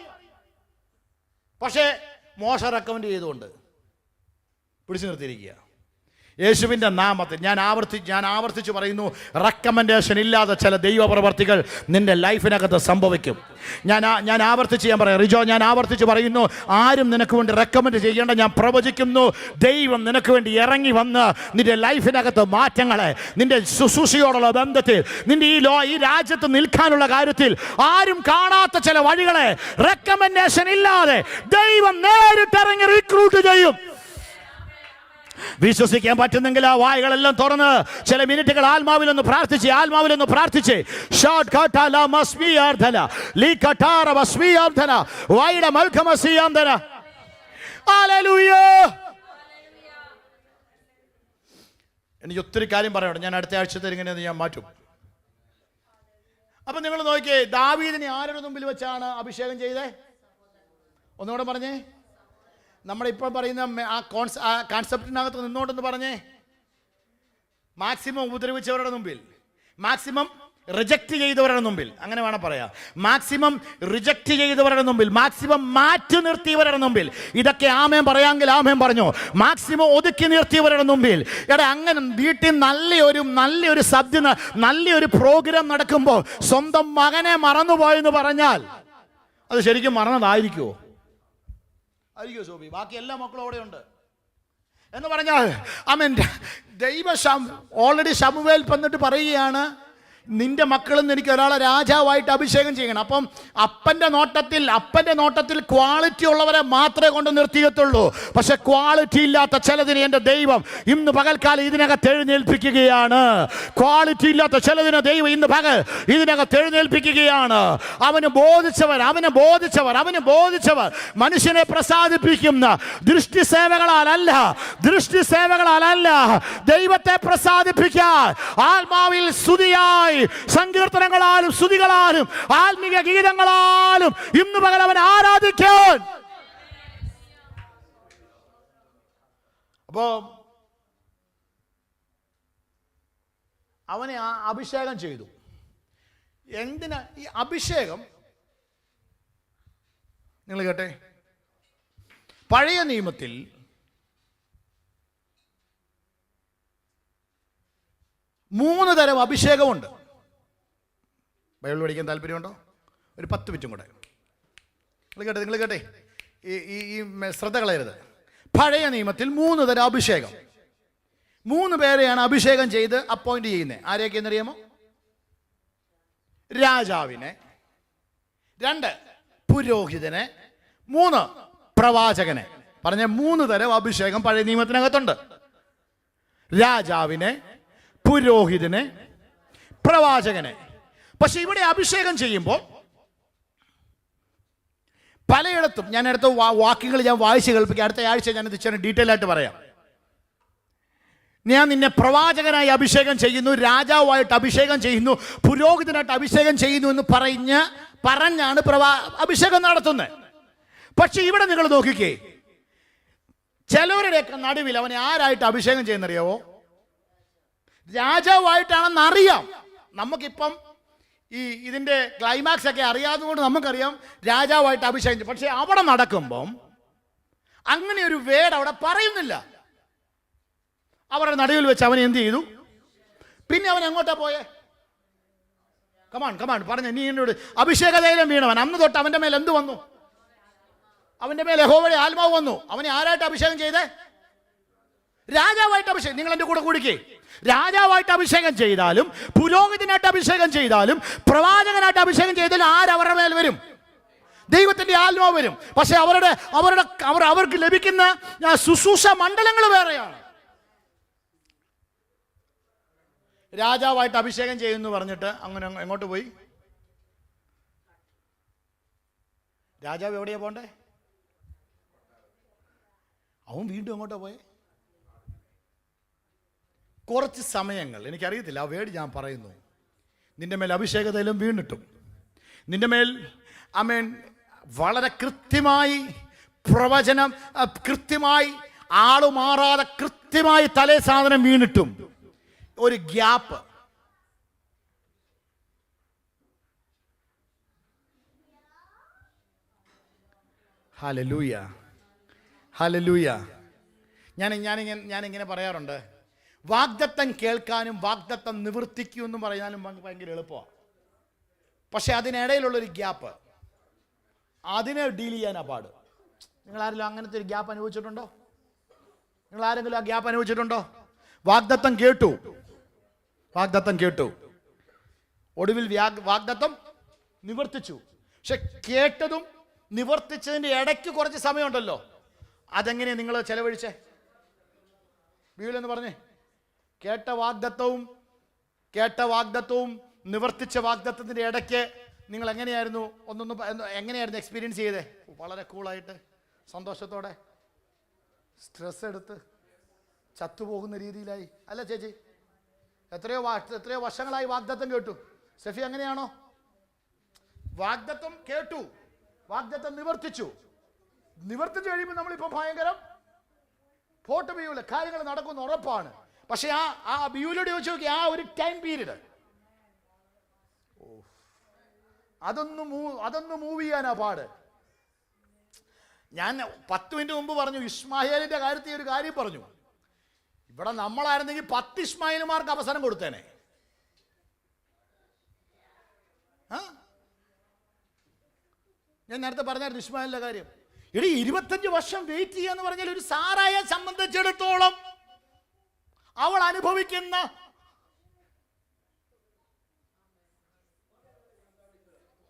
പക്ഷേ മോശ റെക്കമെൻഡ് ചെയ്തുകൊണ്ട് പിടിച്ചു നിർത്തിയിരിക്കുക. യേശുവിൻ്റെ നാമത്തിൽ ഞാൻ ആവർത്തിച്ച് പറയുന്നു, റെക്കമെൻഡേഷൻ ഇല്ലാതെ ചില ദൈവപ്രവർത്തികൾ നിന്റെ ലൈഫിനകത്ത് സംഭവിക്കും. ഞാൻ ആവർത്തിച്ച് പറയാം റിജോ, ഞാൻ ആവർത്തിച്ച് പറയുന്നു, ആരും നിനക്ക് വേണ്ടി റെക്കമെൻഡ് ചെയ്യേണ്ട. ഞാൻ പ്രവചിക്കുന്നു, ദൈവം നിനക്ക് വേണ്ടി ഇറങ്ങി വന്ന് നിന്റെ ലൈഫിനകത്ത് മാറ്റങ്ങളെ, നിന്റെ ശുശ്രൂഷയോടുള്ള ബന്ധത്തിൽ, നിന്റെ ഈ രാജ്യത്ത് നിൽക്കാനുള്ള കാര്യത്തിൽ ആരും കാണാത്ത ചില വഴികളെ റെക്കമെൻഡേഷൻ ഇല്ലാതെ ദൈവം നേരിട്ടിറങ്ങി റിക്രൂട്ട് ചെയ്യും. വിശ്വസിക്കാൻ പറ്റുന്നെങ്കിൽ ആ വായകളെല്ലാം തുറന്ന് ചില മിനിറ്റുകൾ ആത്മാവിലൊന്ന് പ്രാർത്ഥിച്ച് എനിക്ക് ഒത്തിരി കാര്യം പറയണം. ഞാൻ അടുത്ത ആഴ്ചത്തെ ഇങ്ങനെയെന്ന് ഞാൻ മാറ്റും. അപ്പൊ നിങ്ങൾ നോക്കിയേ, ദാവീദിനെ ആരുടെ മുമ്പിൽ വെച്ചാണ് അഭിഷേകം ചെയ്തേ? ഒന്നുകൂടെ പറഞ്ഞേ. നമ്മളിപ്പോൾ പറയുന്ന ആ കോൺസെപ്റ്റിനകത്ത് നിന്നോണ്ടെന്ന് പറഞ്ഞേ. മാക്സിമം ഉപദ്രവിച്ചവരുടെ മുമ്പിൽ, മാക്സിമം റിജക്റ്റ് ചെയ്തവരുടെ മുമ്പിൽ, അങ്ങനെ വേണം പറയാം. മാക്സിമം റിജക്റ്റ് ചെയ്തവരുടെ മുമ്പിൽ, മാക്സിമം മാറ്റി നിർത്തിയവരുടെ മുമ്പിൽ. ഇതൊക്കെ ആമേൻ പറയാമെങ്കിൽ ആമേൻ പറഞ്ഞു. മാക്സിമം ഒതുക്കി നിർത്തിയവരുടെ മുമ്പിൽ. അങ്ങനെ വീട്ടിൽ നല്ലൊരു സദ്യ, നല്ലൊരു പ്രോഗ്രാം നടക്കുമ്പോൾ സ്വന്തം മകനെ മറന്നുപോയെന്ന് പറഞ്ഞാൽ അത് ശരിക്കും മറന്നതായിരിക്കുമോ? ആയിരിക്കും സോബി? ബാക്കി എല്ലാ മക്കളും അവിടെ ഉണ്ട് എന്ന് പറഞ്ഞാൽ ഓൾറെഡി ശമൂവേൽ വന്നിട്ട് പറയുകയാണ്, നിന്റെ മക്കളിൽ നിന്ന് എനിക്ക് ഒരാളെ രാജാവായിട്ട് അഭിഷേകം ചെയ്യണം. അപ്പം അപ്പൻ്റെ നോട്ടത്തിൽ ക്വാളിറ്റി ഉള്ളവരെ മാത്രമേ കൊണ്ട് നിർത്തിയത്തുള്ളൂ. പക്ഷെ ക്വാളിറ്റി ഇല്ലാത്ത ചിലതിനെ എൻ്റെ ദൈവം ഇന്ന് പകൽക്കാലം ഇതിനകത്ത് എഴുന്നേൽപ്പിക്കുകയാണ്. ക്വാളിറ്റി ഇല്ലാത്ത ചിലതിനെ ദൈവം ഇന്ന് പകൽ ഇതിനകത്ത് എഴുന്നേൽപ്പിക്കുകയാണ്. അവന് ബോധിച്ചവർ മനുഷ്യനെ പ്രസാദിപ്പിക്കുന്ന ദൃഷ്ടി സേവകളാലല്ല ദൈവത്തെ പ്രസാദിപ്പിക്കാൻ ആത്മാവിൽ സ്തുതിയായി, സങ്കീർത്തനങ്ങളാലും സ്തുതികളാലും ആത്മീയ ഗീതങ്ങളാലും ഇന്ന് പകൽ അവൻ ആരാധിക്കാൻ. അപ്പോ അവനെ അഭിഷേകം ചെയ്തു. എന്തിനാ ഈ അഭിഷേകം? നിങ്ങൾ കേട്ടെ, പഴയ നിയമത്തിൽ 3 തരം അഭിഷേകമുണ്ട്. ബൈബിൾ പഠിക്കാൻ താല്പര്യമുണ്ടോ? ഒരു 10 മിനിറ്റും കൂടെ നിങ്ങൾ കേട്ടെ, ഈ ശ്രദ്ധ കളയരുത്. പഴയ നിയമത്തിൽ 3 തരം അഭിഷേകം. 3 പേരെയാണ് അഭിഷേകം ചെയ്ത് അപ്പോയിന്റ് ചെയ്യുന്നത്. ആരെയൊക്കെയെന്നറിയാമോ? രാജാവിനെ, 2 പുരോഹിതനെ, 3 പ്രവാചകനെ. പറഞ്ഞ 3 തരം അഭിഷേകം പഴയ നിയമത്തിനകത്തുണ്ട്. രാജാവിനെ, പുരോഹിതനെ, പ്രവാചകനെ. പക്ഷെ ഇവിടെ അഭിഷേകം ചെയ്യുമ്പോൾ പലയിടത്തും, ഞാൻ അടുത്ത വാക്യങ്ങൾ ഞാൻ വായിച്ച് കേൾപ്പിക്കാം. അടുത്ത ആഴ്ച ഞാൻ ഇത് ഡീറ്റെയിൽ ആയിട്ട് പറയാം. ഞാൻ നിന്നെ പ്രവാചകനായി അഭിഷേകം ചെയ്യുന്നു, രാജാവായിട്ട് അഭിഷേകം ചെയ്യുന്നു, പുരോഹിതനായിട്ട് അഭിഷേകം ചെയ്യുന്നു എന്ന് പറഞ്ഞാണ് അഭിഷേകം നടത്തുന്നത്. പക്ഷെ ഇവിടെ നിങ്ങൾ നോക്കിക്കേ, ചിലവരുടെയൊക്കെ നടുവിൽ അവനെ ആരായിട്ട് അഭിഷേകം ചെയ്യുന്നറിയാവോ? രാജാവായിട്ടാണെന്ന് അറിയാം. നമുക്കിപ്പം ഇതിൻ്റെ ക്ലൈമാക്സ് ഒക്കെ അറിയാത്തതുകൊണ്ട് നമുക്കറിയാം രാജാവായിട്ട് അഭിഷേകം. പക്ഷെ അവിടെ നടക്കുമ്പം അങ്ങനെ ഒരു വേർഡ് അവിടെ പറയുന്നില്ല. അവരുടെ നടുവിൽ വെച്ച് അവൻ എന്ത് ചെയ്തു? പിന്നെ അവൻ എങ്ങോട്ടാ പോയേ? കമാൺ പറഞ്ഞു. നീ എന്നോട് അഭിഷേക തൈലം വീണവൻ. അന്ന് തൊട്ട് അവന്റെ മേൽ എന്ത് വന്നു? അവന്റെ മേൽ യഹോവയുടെ ആത്മാവ് വന്നു. അവനെ ആരായിട്ട് അഭിഷേകം ചെയ്തേ? രാജാവായിട്ട് അഭിഷേകം. നിങ്ങൾ എൻ്റെ കൂടെ കൂടിക്കേ. രാജാവായിട്ട് അഭിഷേകം ചെയ്താലും, പുരോഹിതനായിട്ട് അഭിഷേകം ചെയ്താലും, പ്രവാചകനായിട്ട് അഭിഷേകം ചെയ്താലും ആരവരുടെ മേൽ വരും? ദൈവത്തിന്റെ ആത്മാവ് വരും. പക്ഷെ അവർക്ക് ലഭിക്കുന്ന ശുശ്രൂഷ മണ്ഡലങ്ങൾ വേറെയാണ്. രാജാവായിട്ട് അഭിഷേകം ചെയ്യുന്നു പറഞ്ഞിട്ട് അങ്ങനെ എങ്ങോട്ട് പോയി? രാജാവ് എവിടെയാ പോണ്ടേ? അവൻ വീണ്ടും എങ്ങോട്ടാ പോയെ? കുറച്ച് സമയങ്ങൾ, എനിക്കറിയത്തില്ല ആ വേർഡ് ഞാൻ പറയുന്നു. നിന്റെ മേൽ അഭിഷേകതയിലും വീണിട്ടും, നിന്റെ മേൽ വളരെ കൃത്യമായി പ്രവചനം, കൃത്യമായി ആളുമാറാതെ കൃത്യമായി തലേ സാധനം വീണിട്ടും ഒരു ഗ്യാപ്പ്. Hallelujah, hallelujah. ഞാനിങ്ങനെ പറയാറുണ്ട്, വാഗ്ദത്തം കേൾക്കാനും വാഗ്ദത്തം നിവർത്തിക്കുമെന്നും പറയാനും ഭയങ്കര എളുപ്പമാണ്. പക്ഷെ അതിനിടയിലുള്ളൊരു ഗ്യാപ്പ്, അതിനെ ഡീൽ ചെയ്യാനാ പാട്. നിങ്ങളാരെങ്കിലും അങ്ങനത്തെ ഒരു ഗ്യാപ്പ് അനുഭവിച്ചിട്ടുണ്ടോ? നിങ്ങളാരെങ്കിലും ആ ഗ്യാപ്പ് അനുഭവിച്ചിട്ടുണ്ടോ? വാഗ്ദത്തം കേട്ടു, ഒടുവിൽ വാഗ്ദത്തം നിവർത്തിച്ചു. പക്ഷെ കേട്ടതും നിവർത്തിച്ചതിൻ്റെ ഇടയ്ക്ക് കുറച്ച് സമയമുണ്ടല്ലോ, അതെങ്ങനെയാണ് നിങ്ങൾ ചെലവഴിച്ചേ? ബൈബിളെന്ന് പറഞ്ഞേ. കേട്ട വാഗ്ദത്തവും നിവർത്തിച്ച വാഗ്ദത്തത്തിൻ്റെ ഇടയ്ക്ക് നിങ്ങൾ എങ്ങനെയായിരുന്നു എങ്ങനെയായിരുന്നു എക്സ്പീരിയൻസ് ചെയ്തേ? വളരെ കൂളായിട്ട്, സന്തോഷത്തോടെ, സ്ട്രെസ് എടുത്ത് ചത്തുപോകുന്ന രീതിയിലായി അല്ല ചേച്ചി? എത്രയോ വർഷങ്ങളായി വാഗ്ദത്തം കേട്ടു. സെഫി അങ്ങനെയാണോ? വാഗ്ദത്തം കേട്ടു, വാഗ്ദത്തം നിവർത്തിച്ചു കഴിയുമ്പോൾ നമ്മളിപ്പോൾ ഭയങ്കരം ഫോട്ടോ വ്യൂവില് കാര്യങ്ങൾ നടക്കുന്ന ഉറപ്പാണ്. പക്ഷെ ആ വ്യൂവിലൂടെ ചോദിച്ചു നോക്കി, ആ ഒരു ടൈം പീരീഡ് അതൊന്ന് മൂവ് ചെയ്യാനാ പാട്. ഞാൻ 10 മിനിറ്റ് മുമ്പ് പറഞ്ഞു, ഇസ്മായേലിന്റെ കാര്യത്തിൽ ഒരു കാര്യം പറഞ്ഞു. ഇവിടെ നമ്മളായിരുന്നെങ്കിൽ 10 ഇസ്മായിലുമാർക്ക് അവസരം കൊടുത്തേനെ. ഞാൻ നേരത്തെ പറഞ്ഞായിരുന്നു ഇസ്മായിലിന്റെ കാര്യം. 25 വർഷം വെയിറ്റ് ചെയ്യാന്ന് പറഞ്ഞാൽ ഒരു സാറായെ സംബന്ധിച്ചിടത്തോളം അവൾ അനുഭവിക്കുന്ന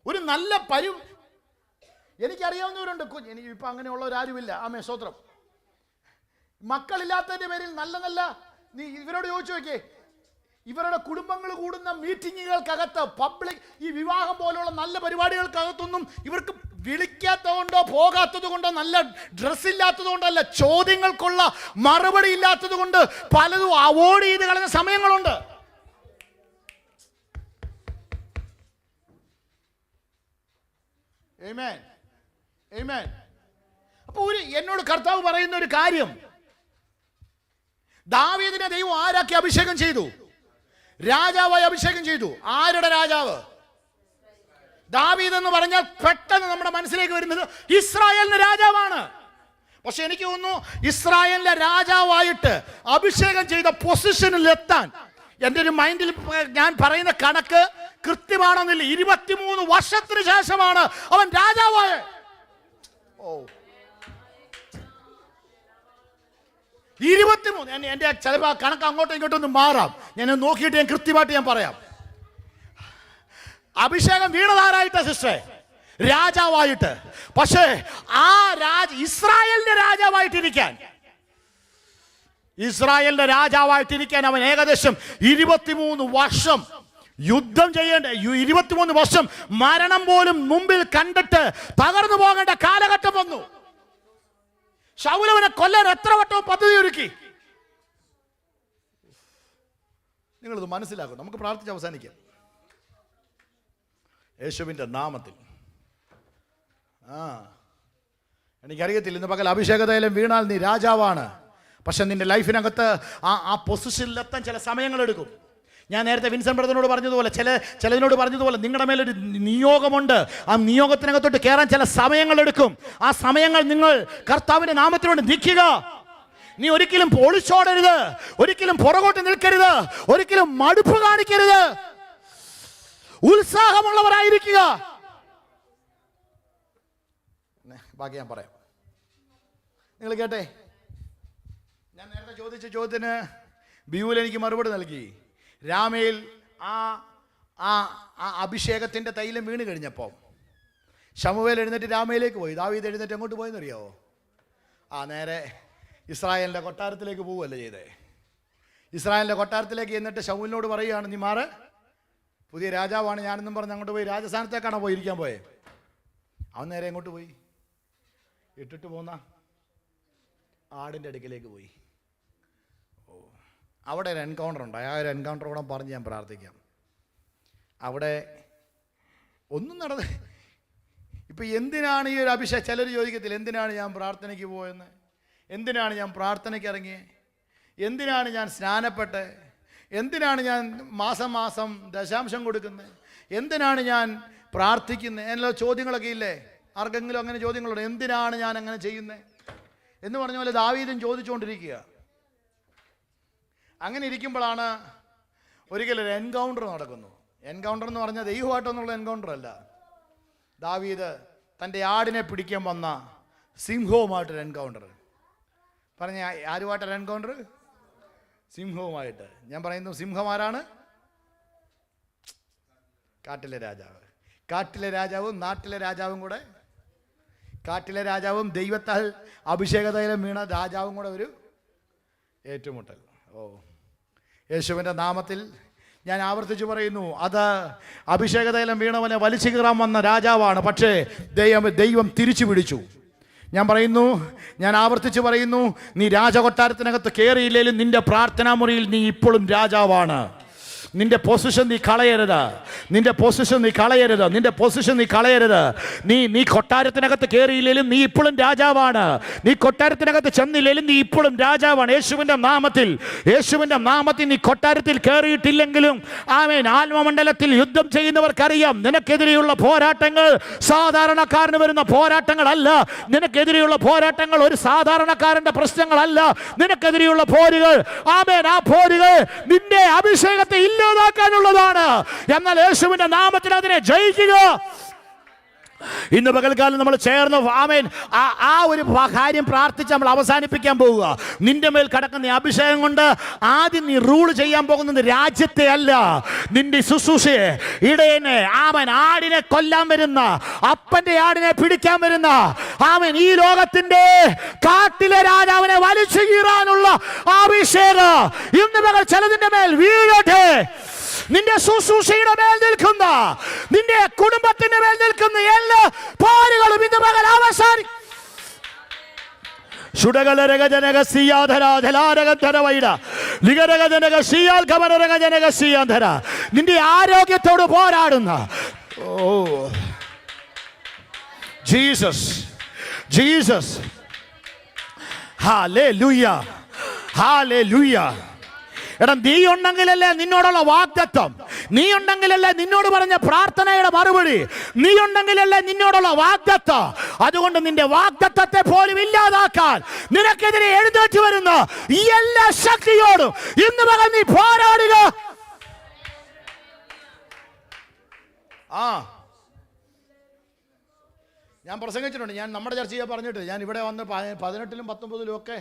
ഒരു നല്ല എനിക്കറിയാവുന്നവരുണ്ട്. എനിക്ക് ഇപ്പൊ അങ്ങനെയുള്ളവരാരുമില്ല. ആമേ സ്തോത്രം. മക്കളില്ലാത്തതിന്റെ പേരിൽ നല്ല നീ ഇവരോട് ചോദിച്ചു നോക്കിയേ, ഇവരുടെ കുടുംബങ്ങൾ കൂടുന്ന മീറ്റിങ്ങുകൾക്കകത്ത്, പബ്ലിക് ഈ വിവാഹം പോലുള്ള നല്ല പരിപാടികൾക്കകത്തൊന്നും ഇവർക്ക് വിളിക്കാത്തതുകൊണ്ടോ പോകാത്തത് കൊണ്ടോ, നല്ല ഡ്രസ് ഇല്ലാത്തത് കൊണ്ടല്ല, ചോദ്യങ്ങൾക്കുള്ള മറുപടി ഇല്ലാത്തത് കൊണ്ട് പലതും അവോയ്ഡ് ചെയ്ത് കളഞ്ഞ സമയങ്ങളുണ്ട്. ആമേൻ, ആമേൻ. അപ്പൊ എന്നോട് കർത്താവ് പറയുന്ന ഒരു കാര്യം, ദാവീദിനെ ദൈവം ആരാക്കി അഭിഷേകം ചെയ്തു? രാജാവായി അഭിഷേകം ചെയ്തു. ആരുടെ രാജാവ്? ദാവീദ് എന്ന് പറഞ്ഞാൽ പെട്ടെന്ന് നമ്മുടെ മനസ്സിലേക്ക് വരുന്നത് ഇസ്രായേലിന്റെ രാജാവാണ്. പക്ഷെ എനിക്ക് തോന്നുന്നു ഇസ്രായേലിന്റെ രാജാവായിട്ട് അഭിഷേകം ചെയ്ത പൊസിഷനിൽ എത്താൻ എൻ്റെ ഒരു മൈൻഡിൽ ഞാൻ പറയുന്ന കണക്ക് കൃത്യമാണെന്നില്ല. 23 വർഷത്തിന് ശേഷമാണ് അവൻ രാജാവായ. ഓ 23. എൻ്റെ ചിലപ്പോൾ കണക്ക് അങ്ങോട്ടും ഇങ്ങോട്ടും ഒന്ന് മാറാം. ഞാൻ നോക്കിയിട്ട് ഞാൻ കൃത്യമായിട്ട് ഞാൻ പറയാം. അഭിഷേകം വീണതാരായിട്ടാ സിസ്റ്ററെ? രാജാവായിട്ട്. പക്ഷേ ആ ഇസ്രായേലിന്റെ രാജാവായിട്ടിരിക്കാൻ അവൻ ഏകദേശം 23 വർഷം യുദ്ധം ചെയ്യേണ്ട, 23 വർഷം മരണം പോലും മുമ്പിൽ കണ്ടിട്ട് തകർന്നു പോകേണ്ട കാലഘട്ടം വന്നു. ശൗലവനെ കൊല്ലാൻ എത്ര വട്ടവും പദ്ധതി ഒരുക്കി. നിങ്ങളിത് മനസ്സിലാക്കും. നമുക്ക് പ്രാർത്ഥിച്ച് അവസാനിക്കാം യേശുവിൻ്റെ നാമത്തിൽ. എനിക്കറിയത്തില്ല, ഇന്ന് പകൽ അഭിഷേകതയിലും വീണാൽ നീ രാജാവാണ്. പക്ഷെ നിന്റെ ലൈഫിനകത്ത് ആ പൊസിഷനിലെത്താൻ ചില സമയങ്ങളെടുക്കും. ഞാൻ നേരത്തെ വിൻസെന്റ് ബ്രദറിനോട് പറഞ്ഞതുപോലെ, ചിലതിനോട് പറഞ്ഞതുപോലെ, നിങ്ങളുടെ മേലൊരു നിയോഗമുണ്ട്. ആ നിയോഗത്തിനകത്തോട്ട് കയറാൻ ചില സമയങ്ങളെടുക്കും. ആ സമയങ്ങൾ നിങ്ങൾ കർത്താവിന്റെ നാമത്തിലൂടെ നിൽക്കുക. നീ ഒരിക്കലും ഒളിച്ചോടരുത്, ഒരിക്കലും പുറകോട്ട് നിൽക്കരുത്, ഒരിക്കലും മടുപ്പ് കാണിക്കരുത്. ഉത്സാഹമുള്ളവരായിരിക്കുക. ബാക്കി ഞാൻ പറയാം, നിങ്ങൾ കേട്ടെ. ഞാൻ നേരത്തെ ചോദിച്ച ചോദ്യത്തിന് ബിയൂൽ എനിക്ക് മറുപടി നൽകി. രാമയിൽ ആ അഭിഷേകത്തിൻ്റെ തൈലം വീണ് കഴിഞ്ഞപ്പോൾ ശമൂവേൽ എഴുന്നേറ്റ് രാമയിലേക്ക് പോയി. ദാവീദ് എഴുന്നേറ്റ് എങ്ങോട്ട് പോയെന്നറിയാവോ? നേരെ ഇസ്രായേലിൻ്റെ കൊട്ടാരത്തിലേക്ക് പോവുകയല്ലേ ചെയ്തേ. ഇസ്രായേലിൻ്റെ കൊട്ടാരത്തിലേക്ക് എന്നിട്ട് ശമൂലിനോട് പറയുകയാണ്, നീ മാറ്, പുതിയ രാജാവാണ് ഞാനെന്നും പറഞ്ഞ് അങ്ങോട്ട് പോയി. രാജസ്ഥാനത്തേക്കാണോ പോയിരിക്കാൻ പോയെ? അവൻ നേരെ എങ്ങോട്ട് പോയി? ഇട്ടിട്ട് പോന്ന ആടിൻ്റെ അടുക്കിലേക്ക് പോയി. അവിടെ ഒരു എൻകൗണ്ടർ ഉണ്ടായി. ആ ഒരു എൻകൗണ്ടർ കൂടെ പറഞ്ഞ് ഞാൻ പ്രാർത്ഥിക്കാം. അവിടെ ഒന്നും ഇപ്പം എന്തിനാണ് ഈ ഒരു അഭിഷേകം? ചിലർ ചോദിക്കത്തില്ല, എന്തിനാണ് ഞാൻ പ്രാർത്ഥനയ്ക്ക് പോയെന്ന്, എന്തിനാണ് ഞാൻ പ്രാർത്ഥനയ്ക്ക് ഇറങ്ങിയത്, എന്തിനാണ് ഞാൻ സ്നാനപ്പെട്ടത്, എന്തിനാണ് ഞാൻ മാസം മാസം ദശാംശം കൊടുക്കുന്നത്, എന്തിനാണ് ഞാൻ പ്രാർത്ഥിക്കുന്നത് എന്നുള്ള ചോദ്യങ്ങളൊക്കെ ഇല്ലേ? ആർക്കെങ്കിലും അങ്ങനെ ചോദ്യങ്ങളുണ്ട്? എന്തിനാണ് ഞാൻ അങ്ങനെ ചെയ്യുന്നത് എന്ന് പറഞ്ഞ പോലെ ദാവീദും ചോദിച്ചുകൊണ്ടിരിക്കുക. അങ്ങനെ ഇരിക്കുമ്പോഴാണ് ഒരിക്കലൊരു എൻകൗണ്ടർ നടക്കുന്നു. എൻകൗണ്ടർ എന്ന് പറഞ്ഞാൽ ദൈവമായിട്ടൊന്നുള്ള എൻകൗണ്ടർ അല്ല. ദാവീദ് തൻ്റെ ആടിനെ പിടിക്കാൻ വന്ന സിംഹവുമായിട്ടൊരു എൻകൗണ്ടർ. പറഞ്ഞ ആരുമായിട്ടൊരു എൻകൗണ്ടർ? സിംഹവുമായിട്ട്. ഞാൻ പറയുന്നു, സിംഹം ആരാണ്? കാട്ടിലെ രാജാവ്. കാട്ടിലെ രാജാവും നാട്ടിലെ രാജാവും കൂടെ, കാട്ടിലെ രാജാവും ദൈവത്താൽ അഭിഷേകതയിലും വീണ രാജാവും കൂടെ ഒരു ഏറ്റുമുട്ടൽ. യേശുവിൻ്റെ നാമത്തിൽ ഞാൻ ആവർത്തിച്ച് പറയുന്നു, അത് അഭിഷേകതയിലും വീണവനെ വലിച്ചു കീറാൻ വന്ന രാജാവാണ്. പക്ഷേ ദൈവം തിരിച്ചു പിടിച്ചു. ഞാൻ പറയുന്നു, ഞാൻ ആവർത്തിച്ച് പറയുന്നു, നീ രാജകൊട്ടാരത്തിനകത്ത് കയറിയില്ലെങ്കിലും നിന്റെ പ്രാർത്ഥനാ മുറിയിൽ നീ ഇപ്പോഴും രാജാവാണ്. നിന്റെ പൊസിഷൻ നീ കളയരുത്, നിന്റെ പൊസിഷൻ നീ കളയരുത്, നിന്റെ പൊസിഷൻ നീ കളയരുത്. നീ കൊട്ടാരത്തിനകത്ത് കയറിയില്ലെങ്കിലും നീ ഇപ്പോഴും രാജാവാണ്. നീ കൊട്ടാരത്തിനകത്ത് ചെന്നില്ലെങ്കിലും നീ ഇപ്പോഴും രാജാവാണ്. യേശുവിൻ്റെ നാമത്തിൽ നീ കൊട്ടാരത്തിൽ കയറിയിട്ടില്ലെങ്കിലും ആമേൻ, ആത്മമണ്ഡലത്തിൽ യുദ്ധം ചെയ്യുന്നവർക്കറിയാം നിനക്കെതിരെയുള്ള പോരാട്ടങ്ങൾ സാധാരണക്കാരന് വരുന്ന പോരാട്ടങ്ങളല്ല. നിനക്കെതിരെയുള്ള പോരാട്ടങ്ങൾ ഒരു സാധാരണക്കാരന്റെ പ്രശ്നങ്ങളല്ല. നിനക്കെതിരെയുള്ള പോരുകൾ ആമേൻ, ആ പോരുകൾ നിന്റെ അഭിഷേകത്തെ ഇല്ലാതാക്കാനുള്ളതാണ്. എന്നാൽ യേശുവിന്റെ നാമത്തിൽ അതിനെ ജയിക്കുക. ഇന്ന് പകൽക്കാലം നമ്മൾ ചേർന്ന് ആമേൻ ആ ഒരു കാര്യം പ്രാർത്ഥിച്ച് നമ്മൾ അവസാനിപ്പിക്കാൻ പോവുക. നിന്റെ മേൽ കിടക്കുന്ന അഭിഷേകം കൊണ്ട് ആദ്യം നീ റൂൾ ചെയ്യാൻ പോകുന്നത് രാജ്യത്തെ അല്ല, നിന്റെ ശുശ്രൂഷയെ. ഇടയനെ ആമൻ ആടിനെ കൊല്ലാൻ വരുന്ന, അപ്പന്റെ ആടിനെ പിടിക്കാൻ വരുന്ന ആമൻ ഈ ലോകത്തിന്റെ കാട്ടിലെ രാജാവിനെ വലിച്ചു കീറാനുള്ള അഭിഷേകം ഇന്ന് പകൽ ചിലതിന്റെ മേൽ വീഴട്ടെ. നിന്റെ ശുശ്രൂഷയുടെ മേൽ നിൽക്കുന്ന, നിന്റെ കുടുംബത്തിന്റെ മേൽ നിൽക്കുന്ന എല്ലാ പോരുകളും ഇന്ന് പകൽ അവസാനിക്കും. നിന്റെ ആരോഗ്യത്തോട് പോരാടുന്ന ജീസസ് ഹല്ലേലൂയ ഹല്ലേലൂയ. എടാ, നീ ഉണ്ടെങ്കിലല്ലേ നിന്നോടുള്ള വാഗ്ദത്തം, നീ ഉണ്ടെങ്കിലല്ലേ നിന്നോട് പറഞ്ഞ പ്രാർത്ഥനയുടെ മറുപടി, നീ ഉണ്ടെങ്കിലല്ലേ നിന്നോടുള്ള വാഗ്ദത്തം. അതുകൊണ്ട് നിന്റെ വാഗ്ദത്തത്തെ പോലും ഇല്ലാതാക്കാൻ നിനക്കെതിരെ എഴുന്നേറ്റ് വരുന്ന ഈ എല്ലാ ശക്തിയോടും ഇന്ന് പകൽ നീ പോരാടുക. ഞാൻ പ്രസംഗിച്ചിട്ടുണ്ട്. ഞാൻ നമ്മുടെ ചർച്ചയെ പറഞ്ഞിട്ട് ഞാൻ ഇവിടെ വന്ന് 18-ലും 19-ലും ഒക്കെ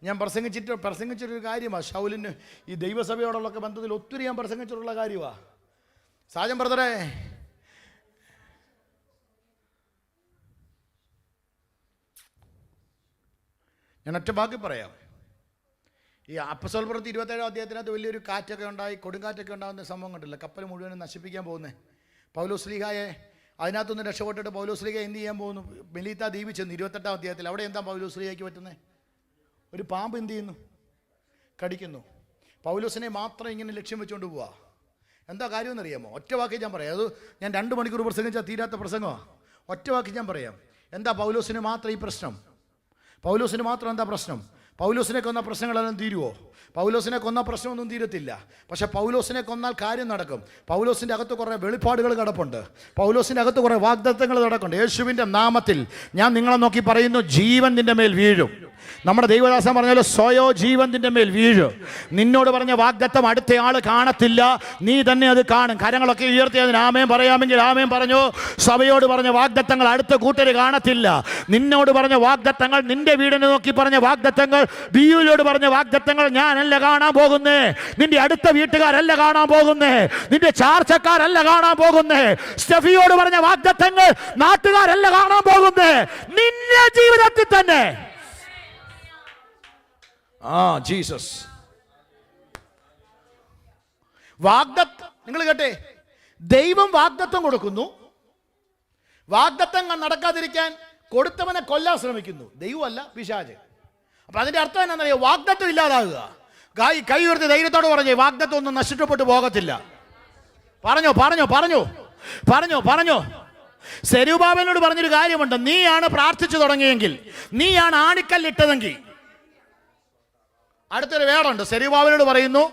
ഞാൻ പ്രസംഗിച്ചിട്ടൊരു കാര്യമാണ്. ശൗലിന് ഈ ദൈവസഭയോടുള്ളൊക്കെ ബന്ധത്തിൽ ഒത്തിരി ഞാൻ പ്രസംഗിച്ചിട്ടുള്ള കാര്യമാണ്. സാജൻ ബ്രദറെ, ഞാൻ ഒറ്റ ബാക്കി പറയാം. ഈ അപ്പസ്തോല പ്രവൃത്തി 27-ാം അധ്യായത്തിനകത്ത് വലിയൊരു കാറ്റൊക്കെ ഉണ്ടായി, കൊടുങ്കാറ്റൊക്കെ ഉണ്ടാകുന്ന സംഭവം കണ്ടില്ല. കപ്പൽ മുഴുവനും നശിപ്പിക്കാൻ പോകുന്നത്. പൗലോസ്ലീഹായെ അതിനകത്തൊന്ന് രക്ഷപ്പെട്ടിട്ട് പൗലോസ്ലീഹ എന്ത് ചെയ്യാൻ പോകുന്നു? മെലീത്ത ദ്വീപിൽ ചെന്ന് 28-ാം അധ്യായത്തിൽ. അവിടെ എന്താ പൗലോസ്ലീഹയ്ക്ക് പറ്റുന്നത്? ഒരു പാമ്പ് എന്ത് ചെയ്യുന്നു? കടിക്കുന്നു. പൗലോസിനെ മാത്രം ഇങ്ങനെ ലക്ഷ്യം വെച്ചുകൊണ്ട് പോവുക. എന്താ കാര്യമെന്നറിയാമോ? ഒറ്റ വാക്കി ഞാൻ പറയാം. അത് ഞാൻ 2 മണിക്കൂർ പ്രസംഗിച്ചാൽ തീരാത്ത പ്രസംഗമാണ്. ഒറ്റ വാക്കി ഞാൻ പറയാം. എന്താ പൗലോസിന് മാത്രം ഈ പ്രശ്നം? പൗലോസിന് മാത്രം എന്താ പ്രശ്നം? പൗലോസിനെ കൊന്ന പ്രശ്നങ്ങളെല്ലാം തീരുമോ? പൗലോസിനെ കൊന്ന പ്രശ്നമൊന്നും തീരത്തില്ല. പക്ഷെ പൗലോസിനെ കൊന്നാൽ കാര്യം നടക്കും. പൗലോസിൻ്റെ അകത്ത് കുറേ വെളിപ്പാടുകൾ കിടപ്പുണ്ട്. പൗലോസിൻ്റെ അകത്ത് കുറേ വാഗ്ദത്തങ്ങൾ നടക്കുന്നുണ്ട്. യേശുവിൻ്റെ നാമത്തിൽ ഞാൻ നിങ്ങളെ നോക്കി പറയുന്നു, ജീവൻ നിൻ്റെ മേൽ വീഴും. നമ്മുടെ ദൈവദാസൻ പറഞ്ഞാലും സ്വയോ ജീവൻ നിന്റെ മേൽ വീഴും. നിന്നോട് പറഞ്ഞ വാഗ്ദത്തം അടുത്തയാൾ കാണത്തില്ല, നീ തന്നെ അത് കാണും. കരങ്ങളൊക്കെ ഉയർത്തി അതിന് ആമേൻ പറയാമെങ്കിൽ ആമേൻ പറഞ്ഞു. സഭയോട് പറഞ്ഞ വാഗ്ദത്തങ്ങൾ അടുത്ത കൂട്ടർ കാണത്തില്ല. നിന്നോട് പറഞ്ഞ വാഗ്ദത്തങ്ങൾ, നിന്റെ വീടിനെ നോക്കി പറഞ്ഞ വാഗ്ദത്തങ്ങൾ, ബിയുലോട് പറഞ്ഞ വാഗ്ദത്തങ്ങൾ ഞാനല്ല കാണാൻ പോകുന്നേ. നിന്റെ അടുത്ത വീട്ടുകാരല്ല കാണാൻ പോകുന്നേ. നിന്റെ ചാർച്ചക്കാരല്ല കാണാൻ പോകുന്നേ. സ്റ്റെഫിയോട് പറഞ്ഞ വാഗ്ദത്തങ്ങൾ നാട്ടുകാരല്ല കാണാൻ പോകുന്നേ. നിന്റെ ജീവിതത്തിൽ തന്നെ. ജീസസ് വാഗ്ദത്തം. നിങ്ങൾ കേട്ടെ, ദൈവം വാഗ്ദത്തം കൊടുക്കുന്നു. വാഗ്ദത്തം നടക്കാതിരിക്കാൻ കൊടുത്തവനെ കൊല്ലാൻ ശ്രമിക്കുന്നു. ദൈവമല്ല, പിശാച്. അപ്പൊ അതിന്റെ അർത്ഥം എന്താണെന്നറിയോ? വാഗ്ദത്തം ഇല്ലാതാകുക. കൈ ഉയർത്തി ധൈര്യത്തോട് പറഞ്ഞേ, വാഗ്ദത്തം ഒന്നും നഷ്ടപ്പെട്ടു പോകത്തില്ല. പറഞ്ഞോ. സെരുബാബേലിനോട് പറഞ്ഞൊരു കാര്യമുണ്ട്. നീയാണ് പ്രാർത്ഥിച്ചു തുടങ്ങിയെങ്കിൽ, നീയാണ് ആണിക്കല്ലിട്ടതെങ്കിൽ. അടുത്തൊരു വേടുണ്ട്. സെരുബാബേലിനോട് പറയുന്നു,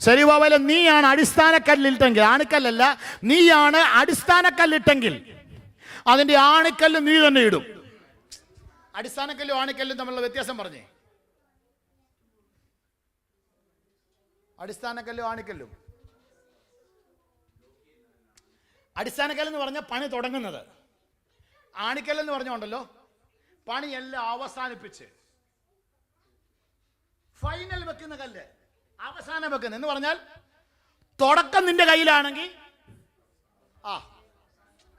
സെരുബാബേൽ നീയാണ് അടിസ്ഥാനക്കല്ലിട്ടെങ്കിൽ, ആണിക്കല്ലല്ല, നീയാണ് അടിസ്ഥാനക്കല്ലിട്ടെങ്കിൽ അതിന്റെ ആണിക്കല്ല് നീ തന്നെ ഇടും. അടിസ്ഥാനക്കല്ലും ആണിക്കല്ലും തമ്മിലുള്ള വ്യത്യാസം പറഞ്ഞേ. അടിസ്ഥാനക്കല്ലും ആണിക്കല്ലും. അടിസ്ഥാനക്കല്ലെന്ന് പറഞ്ഞാൽ പണി തുടങ്ങുന്നത്. ആണിക്കല്ലെന്ന് പറഞ്ഞുകൊണ്ടല്ലോ പണിയെല്ലാം അവസാനിപ്പിച്ച് ഫൈനൽ വെക്കുന്ന കല്ല്, അവസാനം വെക്കുന്ന എന്ന് പറഞ്ഞാൽ തുടക്കം നിന്റെ കയ്യിലാണെങ്കിൽ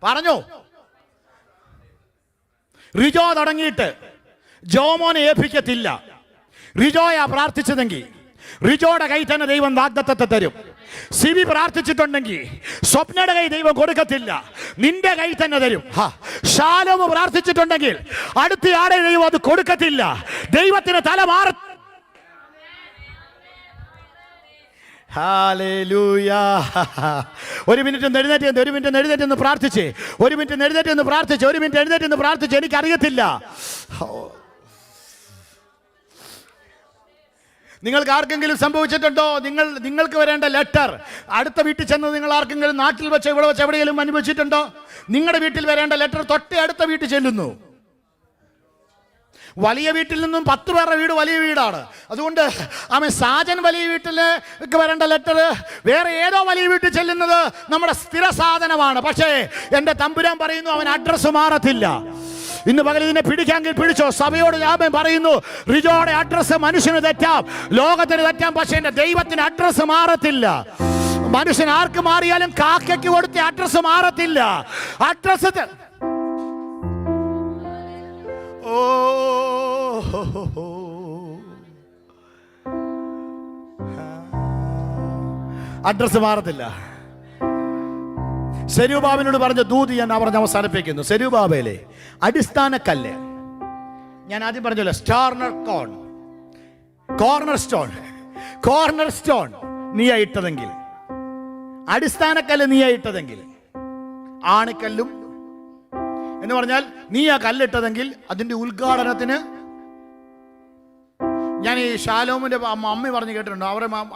പറഞ്ഞോ. റിജോ തുടങ്ങിയിട്ട് ജോമോനെ ഏൽപ്പിക്കത്തില്ല. റിജോയാ പ്രാർത്ഥിച്ചതെങ്കിൽ റിജോയുടെ കൈ തന്നെ ദൈവം വാഗ്ദത്തത്തെ തരും. സിബി പ്രാർത്ഥിച്ചിട്ടുണ്ടെങ്കിൽ സ്വപ്നയുടെ കൈ ദൈവം കൊടുക്കത്തില്ല, നിന്റെ കൈ തന്നെ തരും. ശാലോമ് പ്രാർത്ഥിച്ചിട്ടുണ്ടെങ്കിൽ അടുത്ത ആടെ ദൈവം അത് കൊടുക്കത്തില്ല. ദൈവത്തിന് തല മാറ. ഒരു മിനിറ്റ് എഴുന്നേറ്റ് പ്രാർത്ഥിച്ച്. എനിക്കറിയത്തില്ല നിങ്ങൾക്ക് ആർക്കെങ്കിലും സംഭവിച്ചിട്ടുണ്ടോ? നിങ്ങൾക്ക് വരേണ്ട ലെറ്റർ അടുത്ത വീട്ടിൽ ചെന്ന് നിങ്ങൾ ആർക്കെങ്കിലും നാട്ടിൽ വെച്ച് ഇവിടെ വെച്ച് എവിടെയെങ്കിലും അനുഭവിച്ചിട്ടുണ്ടോ? നിങ്ങളുടെ വീട്ടിൽ വരേണ്ട ലെറ്റർ തൊട്ടേ അടുത്ത വീട്ടിൽ ചെല്ലുന്നു. വലിയ വീട്ടിൽ നിന്നും 10 പേരുടെ വീട് വലിയ വീടാണ്. അതുകൊണ്ട് സാജൻ വലിയ വീട്ടിലേക്ക് വരേണ്ട ലെറ്റർ വേറെ ഏതോ വലിയ വീട്ടിൽ ചെല്ലുന്നത് നമ്മുടെ സ്ഥിര സാധനമാണ്. പക്ഷേ എൻ്റെ തമ്പുരാൻ പറയുന്നു, അവൻ അഡ്രസ്സ് മാറത്തില്ല. ഇന്ന് പകൽ ഇതിനെ പിടിക്കാമെങ്കിൽ പിടിച്ചോ. സഭയോട് ഞാൻ പറയുന്നു, റിജോയുടെ അഡ്രസ്സ് മനുഷ്യന് തെറ്റാം, ലോകത്തിന് തെറ്റാം, പക്ഷേ എൻ്റെ ദൈവത്തിന് അഡ്രസ്സ് മാറത്തില്ല. മനുഷ്യൻ ആർക്ക് മാറിയാലും കാക്കയ്ക്ക് കൊടുത്ത അഡ്രസ്സ് മാറത്തില്ല. അഡ്രസ്സ് അഡ്രസ് മാറത്തില്ല. സെരുബാബേലിനോട് പറഞ്ഞ ദൂത് ഞാൻ പറഞ്ഞ് അവസാനിപ്പിക്കുന്നു. സെരുബാബേലെ അടിസ്ഥാന കല്ല് ഞാൻ ആദ്യം പറഞ്ഞല്ലോ, കോർണർ സ്റ്റോൺ നീയായിട്ടതെങ്കിൽ, അടിസ്ഥാനക്കല്ല് നീയായിട്ടതെങ്കിൽ, ആണിക്കല്ലും എന്ന് പറഞ്ഞാൽ നീ ആ കല്ലിട്ടതെങ്കിൽ അതിന്റെ ഉദ്ഘാടനത്തിന് ഞാൻ ഈ ഷാലോമിന്റെ അമ്മ പറഞ്ഞു കേട്ടിട്ടുണ്ടോ?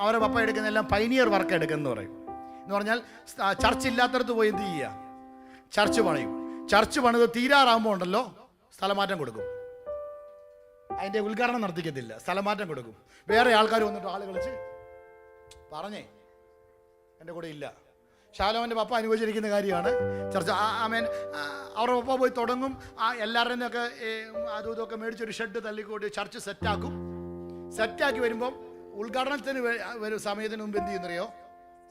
അവരെ പപ്പ എടുക്കുന്ന എല്ലാം പൈനിയർ വർക്ക് എടുക്കുന്ന പറയും. എന്ന് പറഞ്ഞാൽ ചർച്ച് ഇല്ലാത്തടത്ത് പോയി എന്ത് ചെയ്യുക? ചർച്ച് പണിയും. ചർച്ച് പണിത് തീരാറാകുമ്പോൾ ഉണ്ടല്ലോ സ്ഥലമാറ്റം കൊടുക്കും. അതിൻ്റെ ഉദ്ഘാടനം നടത്തിക്കത്തില്ല, സ്ഥലമാറ്റം കൊടുക്കും. വേറെ ആൾക്കാർ വന്നിട്ട് ആൾ കളിച്ച് പറഞ്ഞേ എൻ്റെ കൂടെ ഇല്ല. ഷാലോമൻ്റെ പപ്പ അനുഭവിച്ചിരിക്കുന്ന കാര്യമാണ് ചർച്ച. ആമേൻ. അവരുടെ പപ്പ പോയി തുടങ്ങും, എല്ലാവരുടെയും നിന്നൊക്കെ അതും ഇതൊക്കെ മേടിച്ചൊരു ഷെഡ് തള്ളിക്കൂട്ടി ചർച്ച് സെറ്റാക്കും. സെറ്റാക്കി വരുമ്പം ഉദ്ഘാടനത്തിന് സമയത്തിന് മുമ്പ് എന്ത് ചെയ്യുന്നറിയോ?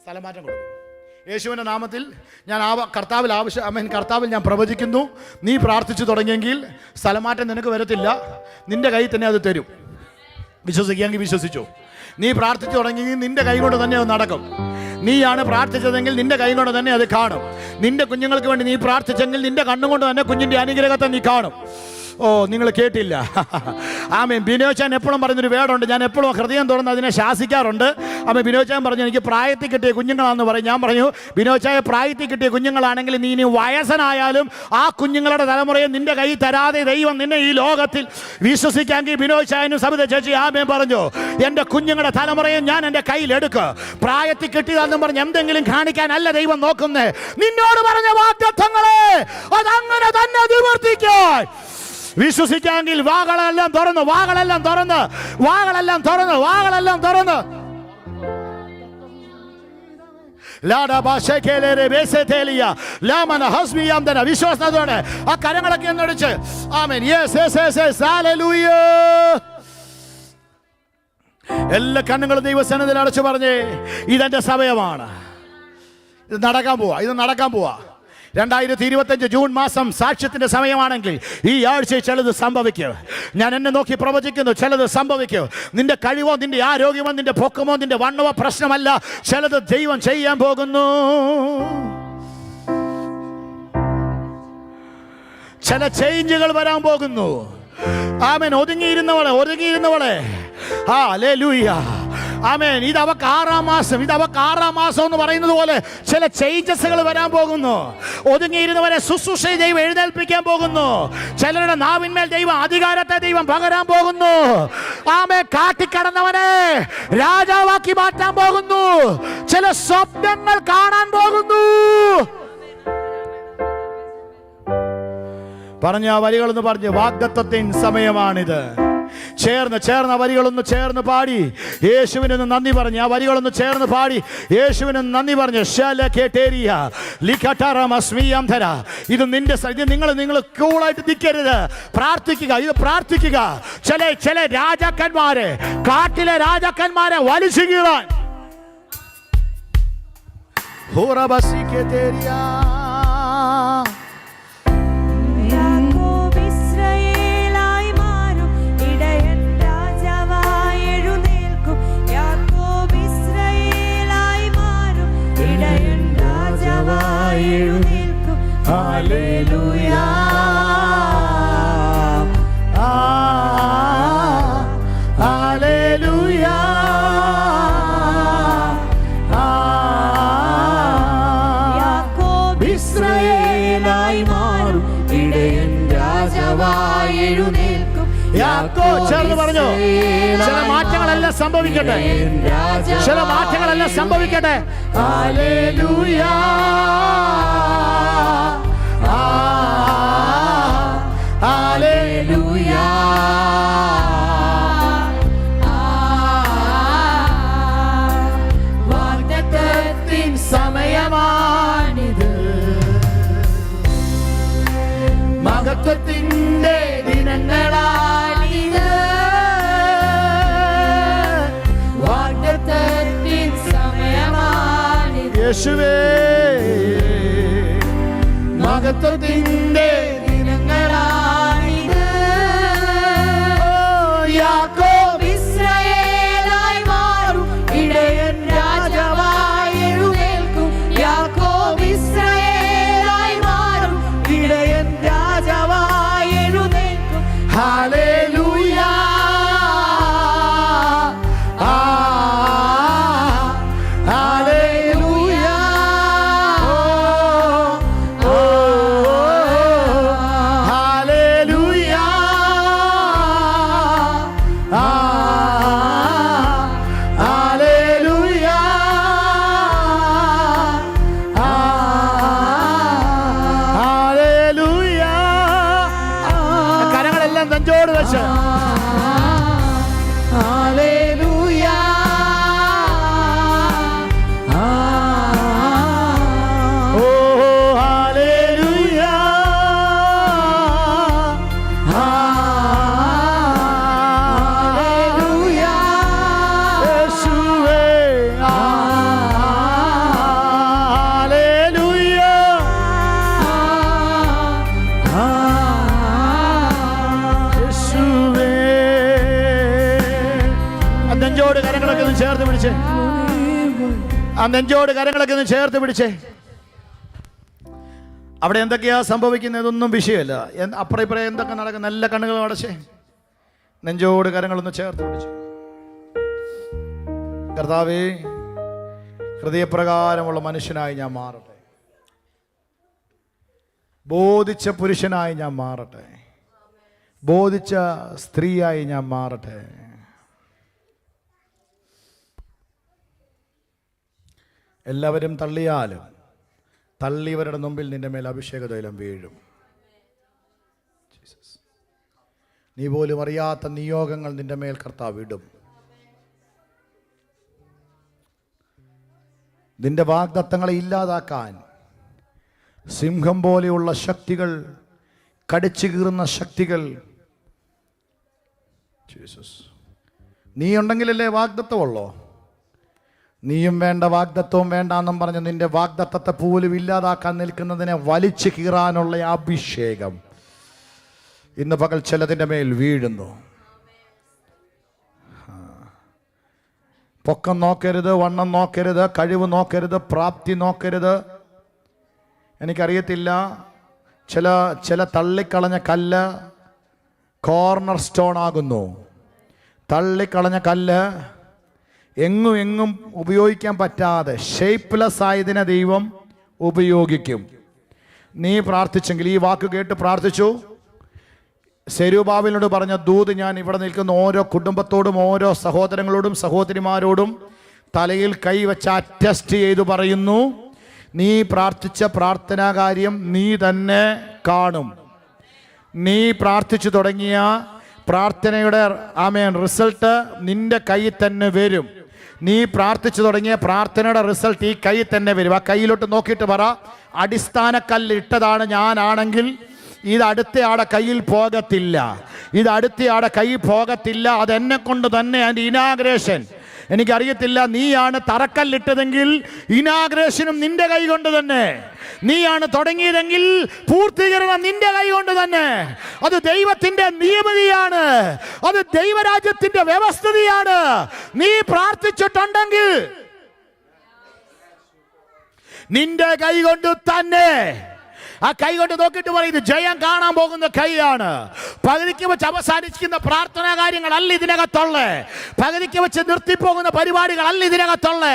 സ്ഥലമാറ്റം കൊടുക്കും. യേശുവിൻ്റെ നാമത്തിൽ ഞാൻ കർത്താവിൽ ഞാൻ പ്രവചിക്കുന്നു, നീ പ്രാർത്ഥിച്ചു തുടങ്ങിയെങ്കിൽ സ്ഥലമാറ്റം നിനക്ക് വരത്തില്ല, നിന്റെ കയ്യിൽ തന്നെ അത് തരും. വിശ്വസിക്കുകയെങ്കിൽ വിശ്വസിച്ചു. നീ പ്രാർത്ഥിച്ചു തുടങ്ങിയെങ്കിൽ നിന്റെ കൈ കൊണ്ട് തന്നെ അത് നടക്കും. നീയാണ് പ്രാർത്ഥിച്ചതെങ്കിൽ നിന്റെ കൈ കൊണ്ട് തന്നെ അത് കാണും. നിന്റെ കുഞ്ഞുങ്ങൾക്ക് വേണ്ടി നീ പ്രാർത്ഥിച്ചെങ്കിൽ നിന്റെ കണ്ണുകൊണ്ട് തന്നെ കുഞ്ഞിൻ്റെ അനുഗ്രഹത്തെ നീ കാണും. ഓ, നിങ്ങൾ കേട്ടില്ല. ആമേൻ. ബിനോച്ചാൻ എപ്പോഴും പറയുന്നൊരു വേടുണ്ട്, ഞാൻ എപ്പോഴും ഹൃദയം തുറന്ന് അതിനെ ശാസിക്കാറുണ്ട്. ആമേൻ. ബിനോച്ചാൻ പറഞ്ഞു, എനിക്ക് പ്രായത്തിൽ കിട്ടിയ കുഞ്ഞുങ്ങളാണെന്ന് പറയും. ഞാൻ പറഞ്ഞു, ബിനോച്ചായ പ്രായത്തിൽ കിട്ടിയ കുഞ്ഞുങ്ങളാണെങ്കിൽ നീ ഇനി വയസ്സനായാലും ആ കുഞ്ഞുങ്ങളുടെ തലമുറയെ നിന്റെ കൈ തരാതെ ദൈവം നിന്നെ ഈ ലോകത്തിൽ വിശ്വസിക്കാമെങ്കിൽ ബിനോച്ചായനും സബിത ചേച്ചി ആമേൻ പറഞ്ഞു, എൻ്റെ കുഞ്ഞുങ്ങളുടെ തലമുറയെ ഞാൻ എൻ്റെ കയ്യിൽ എടുക്കുക. പ്രായത്തിൽ കിട്ടിയതെന്നും പറഞ്ഞ് എന്തെങ്കിലും കാണിക്കാനല്ല ദൈവം നോക്കുന്നേ. നിന്നോട് പറഞ്ഞ വാഗ്ദത്തങ്ങളെ അതങ്ങനെ തന്നെ നിവർത്തിക്കാൻ വിശ്വസിക്കാമെങ്കിൽ വാകളെല്ലാം തുറന്ന് വിശ്വാസത്തോടെ ആ കരങ്ങളൊക്കെ ഒന്നടിച്ച് ആമേൻ. എല്ലാ കണ്ണുകളും ദൈവസന്നിധിയിൽ അടച്ചു പറഞ്ഞേ, ഇതെന്റെ സമയമാണ്, ഇത് നടക്കാൻ പോവാ. 2025 ജൂൺ മാസം സാക്ഷ്യത്തിന്റെ സമയമാണെങ്കിൽ ഈ ആഴ്ച ചിലത് സംഭവിക്കും. ഞാൻ എന്നെ നോക്കി പ്രവചിക്കുന്നു, ചിലത് സംഭവിക്കും. നിന്റെ കഴിവോ നിന്റെ ആരോഗ്യമോ നിന്റെ പൊക്കമോ നിന്റെ വണ്ണമോ പ്രശ്നമല്ല, ചിലത് ദൈവം ചെയ്യാൻ പോകുന്നു. ചില ചേഞ്ചുകൾ വരാൻ പോകുന്നു. ആമേൻ. ഒതുങ്ങിയിരുന്നവളെ ഹല്ലേലൂയ. ആമേൻ. ഇത് അവക്ക് 6-ാം മാസം എന്ന് പറയുന്നത് പോലെ ചില ചേഞ്ചസുകൾ വരാൻ പോകുന്നു. ഒതുങ്ങിയിരുന്നവരെ ശുശ്രൂഷ ദൈവം എഴുന്നേൽപ്പിക്കാൻ പോകുന്നു. ചിലരുടെ നാവിന്മേൽ ദൈവം അധികാരത്തെ ദൈവം പകരാൻ പോകുന്നു. ആമേൻ. കാട്ടിക്കടന്നവനെ രാജാവാക്കി മാറ്റാൻ പോകുന്നു. ചില സ്വപ്നങ്ങൾ കാണാൻ പോകുന്നു. പറഞ്ഞ വരികളൊന്ന് പറഞ്ഞ്, വാഗ്ദത്തത്തിൻ സമയമാണിത്. ചേർന്ന വരികളൊന്ന് ചേർന്ന് പാടി യേശുവിനൊന്ന് നന്ദി പറഞ്ഞ്, ആ വരികളൊന്ന് ചേർന്ന് പാടി യേശുവിനൊന്ന് നന്ദി പറഞ്ഞ്. ഇത് നിങ്ങൾ കൂളായിട്ട് നിൽക്കരുത്, പ്രാർത്ഥിക്കുക. ചില രാജാക്കന്മാരെ, കാട്ടിലെ രാജാക്കന്മാരെ വലിച്ചു കീറാൻ Hallelujah. Hallelujah. യാക്കോബ് ഇസ്രായേലായി മാറും, ഇടയൻ രാജാവായി എഴുന്നേൽക്കും. യാക്കോബ് ചേർന്ന് പറഞ്ഞു, ചില മാറ്റങ്ങളെല്ലാം സംഭവിക്കട്ടെ. ഹല്ലേലൂയ. ഹല്ലേലൂയ. വാഗ്ദത്തത്തിൻ സമയമാണിത്, മഹത്വത്തിന്റെ ദിനങ്ങളാണിത്. വാഗ്ദത്തത്തിൻ സമയമാണിത്. യേശുവേ, മഹത്വത്തിന്റെ ദിനങ്ങളാണിത്. യാക്കോബ് ഇസ്രായേലായി മാറും, ഇടയൻ രാജാവായി എഴുന്നേൽക്കും. യാക്കോബ് ഇസ്രായേലായി മാറും, ഇടയൻ രാജാവായി എഴുന്നേൽക്കും. ഹല്ലേലൂയ. ഹല്ലേലൂയ. കൈവച്ച് ഹല്ലേലൂയ ഓ ഹല്ലേലൂയ ഹല്ലേലൂയ യേശുവേ ഹല്ലേലൂയ യേശുവേ ആ നെഞ്ചോട് കരങ്ങളൊക്കെ ഒന്ന് ചേർത്ത് പിടിച്ചേ ആ നെഞ്ചോട് കരങ്ങളൊക്കെ ഒന്ന് ചേർത്ത് പിടിച്ചേ അവിടെ എന്തൊക്കെയാ സംഭവിക്കുന്നത് ഇതൊന്നും വിഷയമല്ല അപ്പുറം ഇപ്പുറം എന്തൊക്കെ നടക്കും നല്ല കണ്ണുകൾ അടച്ചേ നെഞ്ചോട് കരങ്ങളൊന്ന് ചേർത്ത് പിടിച്ചു കർത്താവേ ഹൃദയപ്രകാരമുള്ള മനുഷ്യനായി ഞാൻ മാറട്ടെ ബോധിച്ച പുരുഷനായി ഞാൻ മാറട്ടെ ബോധിച്ച സ്ത്രീയായി ഞാൻ മാറട്ടെ എല്ലാവരും തള്ളിയാലും തള്ളിയവരുടെ മുമ്പിൽ നിന്റെ മേൽ അഭിഷേക തൈലം വീഴും നീ പോലും അറിയാത്ത നിയോഗങ്ങൾ നിന്റെ മേൽ കർത്താവ് ഇടും നിന്റെ വാഗ്ദത്തങ്ങളെ ഇല്ലാതാക്കാൻ സിംഹം പോലെയുള്ള ശക്തികൾ കടിച്ചു കീറുന്ന ശക്തികൾ നീ ഉണ്ടെങ്കിലല്ലേ വാഗ്ദത്തമുള്ളോ നീയും വേണ്ട വാഗ്ദത്വവും വേണ്ടാന്നും പറഞ്ഞ് നിന്റെ വാഗ്ദത്തത്തെ പോലും ഇല്ലാതാക്കാൻ നിൽക്കുന്നതിനെ വലിച്ചു കീറാനുള്ള അഭിഷേകം ഇന്ന് പകൽ ചിലതിൻ്റെ മേൽ വീഴുന്നു പൊക്കം നോക്കരുത് വണ്ണം നോക്കരുത് കഴിവ് നോക്കരുത് പ്രാപ്തി നോക്കരുത് എനിക്കറിയത്തില്ല ചില തള്ളിക്കളഞ്ഞ കല്ല് കോർണർ സ്റ്റോൺ ആകുന്നു തള്ളിക്കളഞ്ഞ കല്ല് എങ്ങും ഉപയോഗിക്കാൻ പറ്റാതെ ഷേപ്പ്ലെസ് ആയതിനെ ദൈവം ഉപയോഗിക്കും നീ പ്രാർത്ഥിച്ചെങ്കിൽ ഈ വാക്ക് കേട്ട് പ്രാർത്ഥിച്ചു സെരുബാബേലിനോട് പറഞ്ഞ ദൂത് ഞാൻ ഇവിടെ നിൽക്കുന്ന ഓരോ കുടുംബത്തോടും ഓരോ സഹോദരങ്ങളോടും സഹോദരിമാരോടും തലയിൽ കൈവച്ച് അറ്റസ്റ്റ് ചെയ്തു പറയുന്നു നീ പ്രാർത്ഥിച്ച പ്രാർത്ഥനാ കാര്യം നീ തന്നെ കാണും നീ പ്രാർത്ഥിച്ചു തുടങ്ങിയ പ്രാർത്ഥനയുടെ റിസൾട്ട് നിന്റെ കയ്യിൽ തന്നെ വരും നീ പ്രാർത്ഥിച്ചു തുടങ്ങിയ പ്രാർത്ഥനയുടെ റിസൾട്ട് ഈ കയ്യിൽ തന്നെ വരും ആ കയ്യിലോട്ട് നോക്കിയിട്ട് പറ അടിസ്ഥാനക്കല്ല് ഇട്ടതാണ് ഞാനാണെങ്കിൽ ഇത് അടുത്തയാടെ കയ്യിൽ പോകത്തില്ല കയ്യിൽ പോകത്തില്ല അതെന്നെ കൊണ്ട് തന്നെ അതിൻ്റെ ഇനാഗ്രേഷൻ എനിക്കറിയത്തില്ല നീയാണ് തറക്കല്ലിട്ടതെങ്കിൽ ഇനാഗ്രേഷനും നിന്റെ കൈ കൊണ്ട് തന്നെ നീയാണ് തുടങ്ങിയതെങ്കിൽ പൂർത്തീകരണം നിന്റെ കൈ കൊണ്ട് തന്നെ അത് ദൈവത്തിന്റെ നിയമതിയാണ് അത് ദൈവരാജ്യത്തിന്റെ വ്യവസ്ഥിതിയാണ് നീ പ്രാർത്ഥിച്ചിട്ടുണ്ടെങ്കിൽ നിന്റെ കൈ കൊണ്ട് തന്നെ ആ കൈ കൊണ്ട് നോക്കിയിട്ട് പറയുന്നത് ജയം കാണാൻ പോകുന്ന കൈയാണ് പകുതിക്ക് വെച്ച് അവസാനിക്കുന്ന പ്രാർത്ഥനാ കാര്യങ്ങളല്ല ഇതിനകത്തുള്ള പകുതിക്ക് വെച്ച് നിർത്തിപ്പോകുന്ന പരിപാടികളല്ല ഇതിനകത്തുള്ള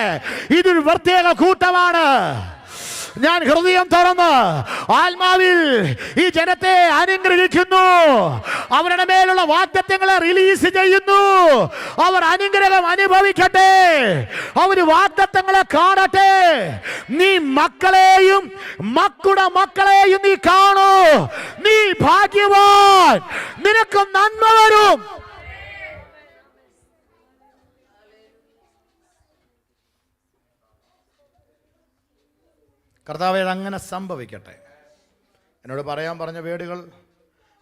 ഇതൊരു പ്രത്യേക കൂട്ടമാണ് ഞാൻ ഹൃദയം തുറന്ന് ആത്മാവിൽ ഈ ജനത്തെ അനുഗ്രഹിക്കുന്നു അവരുടെ മേലുള്ള വാഗ്ദത്തങ്ങളെ റിലീസ് ചെയ്യുന്നു അവർ അനുഗ്രഹം അനുഭവിക്കട്ടെ അവർ വാഗ്ദത്തങ്ങളെ കാണട്ടെ നീ മക്കളെയും മക്കളുടെ മക്കളെയും നീ കാണൂ നീ ഭാഗ്യവാൻ നിനക്ക് നന്മ വരും കർത്താവേ അങ്ങനെ സംഭവിക്കട്ടെ എന്നോട് പറയാൻ പറഞ്ഞ വേടുകൾ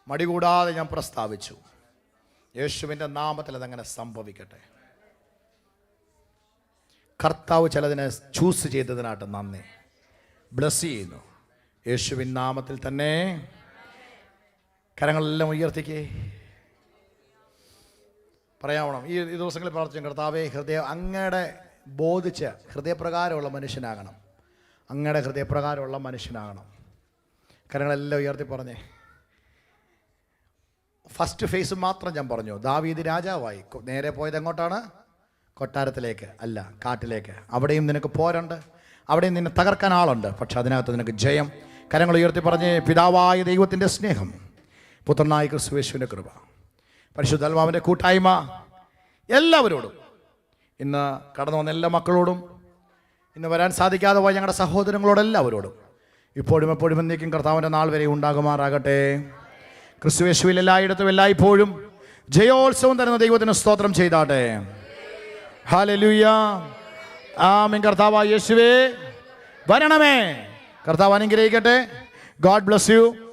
മടികൂടാതെ ഞാൻ പ്രസ്താവിച്ചു യേശുവിൻ്റെ നാമത്തിൽ അതങ്ങനെ സംഭവിക്കട്ടെ കർത്താവ് ചിലതിനെ ചൂസ് ചെയ്തതിനായിട്ട് നന്ദി ബ്ലസ് ചെയ്യുന്നു യേശുവിൻ നാമത്തിൽ തന്നെ കരങ്ങളെല്ലാം ഉയർത്തിക്കേ പറയാവണം ഈ ദിവസങ്ങളിൽ പ്രാർത്ഥിച്ചു കർത്താവേ അങ്ങയുടെ ബോധിച്ച് ഹൃദയപ്രകാരമുള്ള മനുഷ്യനാകണം അങ്ങയുടെ ഹൃദയപ്രകാരമുള്ള മനുഷ്യനാകണം കരങ്ങളെല്ലാം ഉയർത്തി പറഞ്ഞേ ഫസ്റ്റ് ഫേസ് മാത്രം ഞാൻ പറഞ്ഞു ദാവീദ് രാജാവായി നേരെ പോയത് എങ്ങോട്ടാണ് കൊട്ടാരത്തിലേക്ക് അല്ല കാട്ടിലേക്ക് അവിടെയും നിനക്ക് പോരുണ്ട് അവിടെയും നിന്നെ തകർക്കാൻ ആളുണ്ട് പക്ഷെ അതിനകത്ത് നിനക്ക് ജയം കരങ്ങൾ ഉയർത്തി പറഞ്ഞ് പിതാവായ ദൈവത്തിൻ്റെ സ്നേഹം പുത്രനായ ക്രിസ്തുയേശുവിൻ്റെ കൃപ പരിശുദ്ധാത്മാവിൻ്റെ കൂട്ടായ്മ എല്ലാവരോടും ഇന്ന് കടന്നു വന്ന എല്ലാ മക്കളോടും ഇന്ന് വരാൻ സാധിക്കാതെ പോയ ഞങ്ങളുടെ സഹോദരങ്ങളോടെല്ലാവരോടും ഇപ്പോഴും എപ്പോഴും എന്നേക്കും കർത്താവിൻ്റെ നാൾ വരെ ഉണ്ടാകുമാറാകട്ടെ ക്രിസ്തുയേശുവിൽ എല്ലായിടത്തും എല്ലായ്പ്പോഴും ജയോത്സവം തരുന്ന ദൈവത്തിന് സ്തോത്രം ചെയ്താട്ടെ. ഹല്ലേലൂയ. ആമേൻ. കർത്താവായ യേശുവേ വരണമേ. കർത്താവ് അനുഗ്രഹിക്കട്ടെ. God bless you.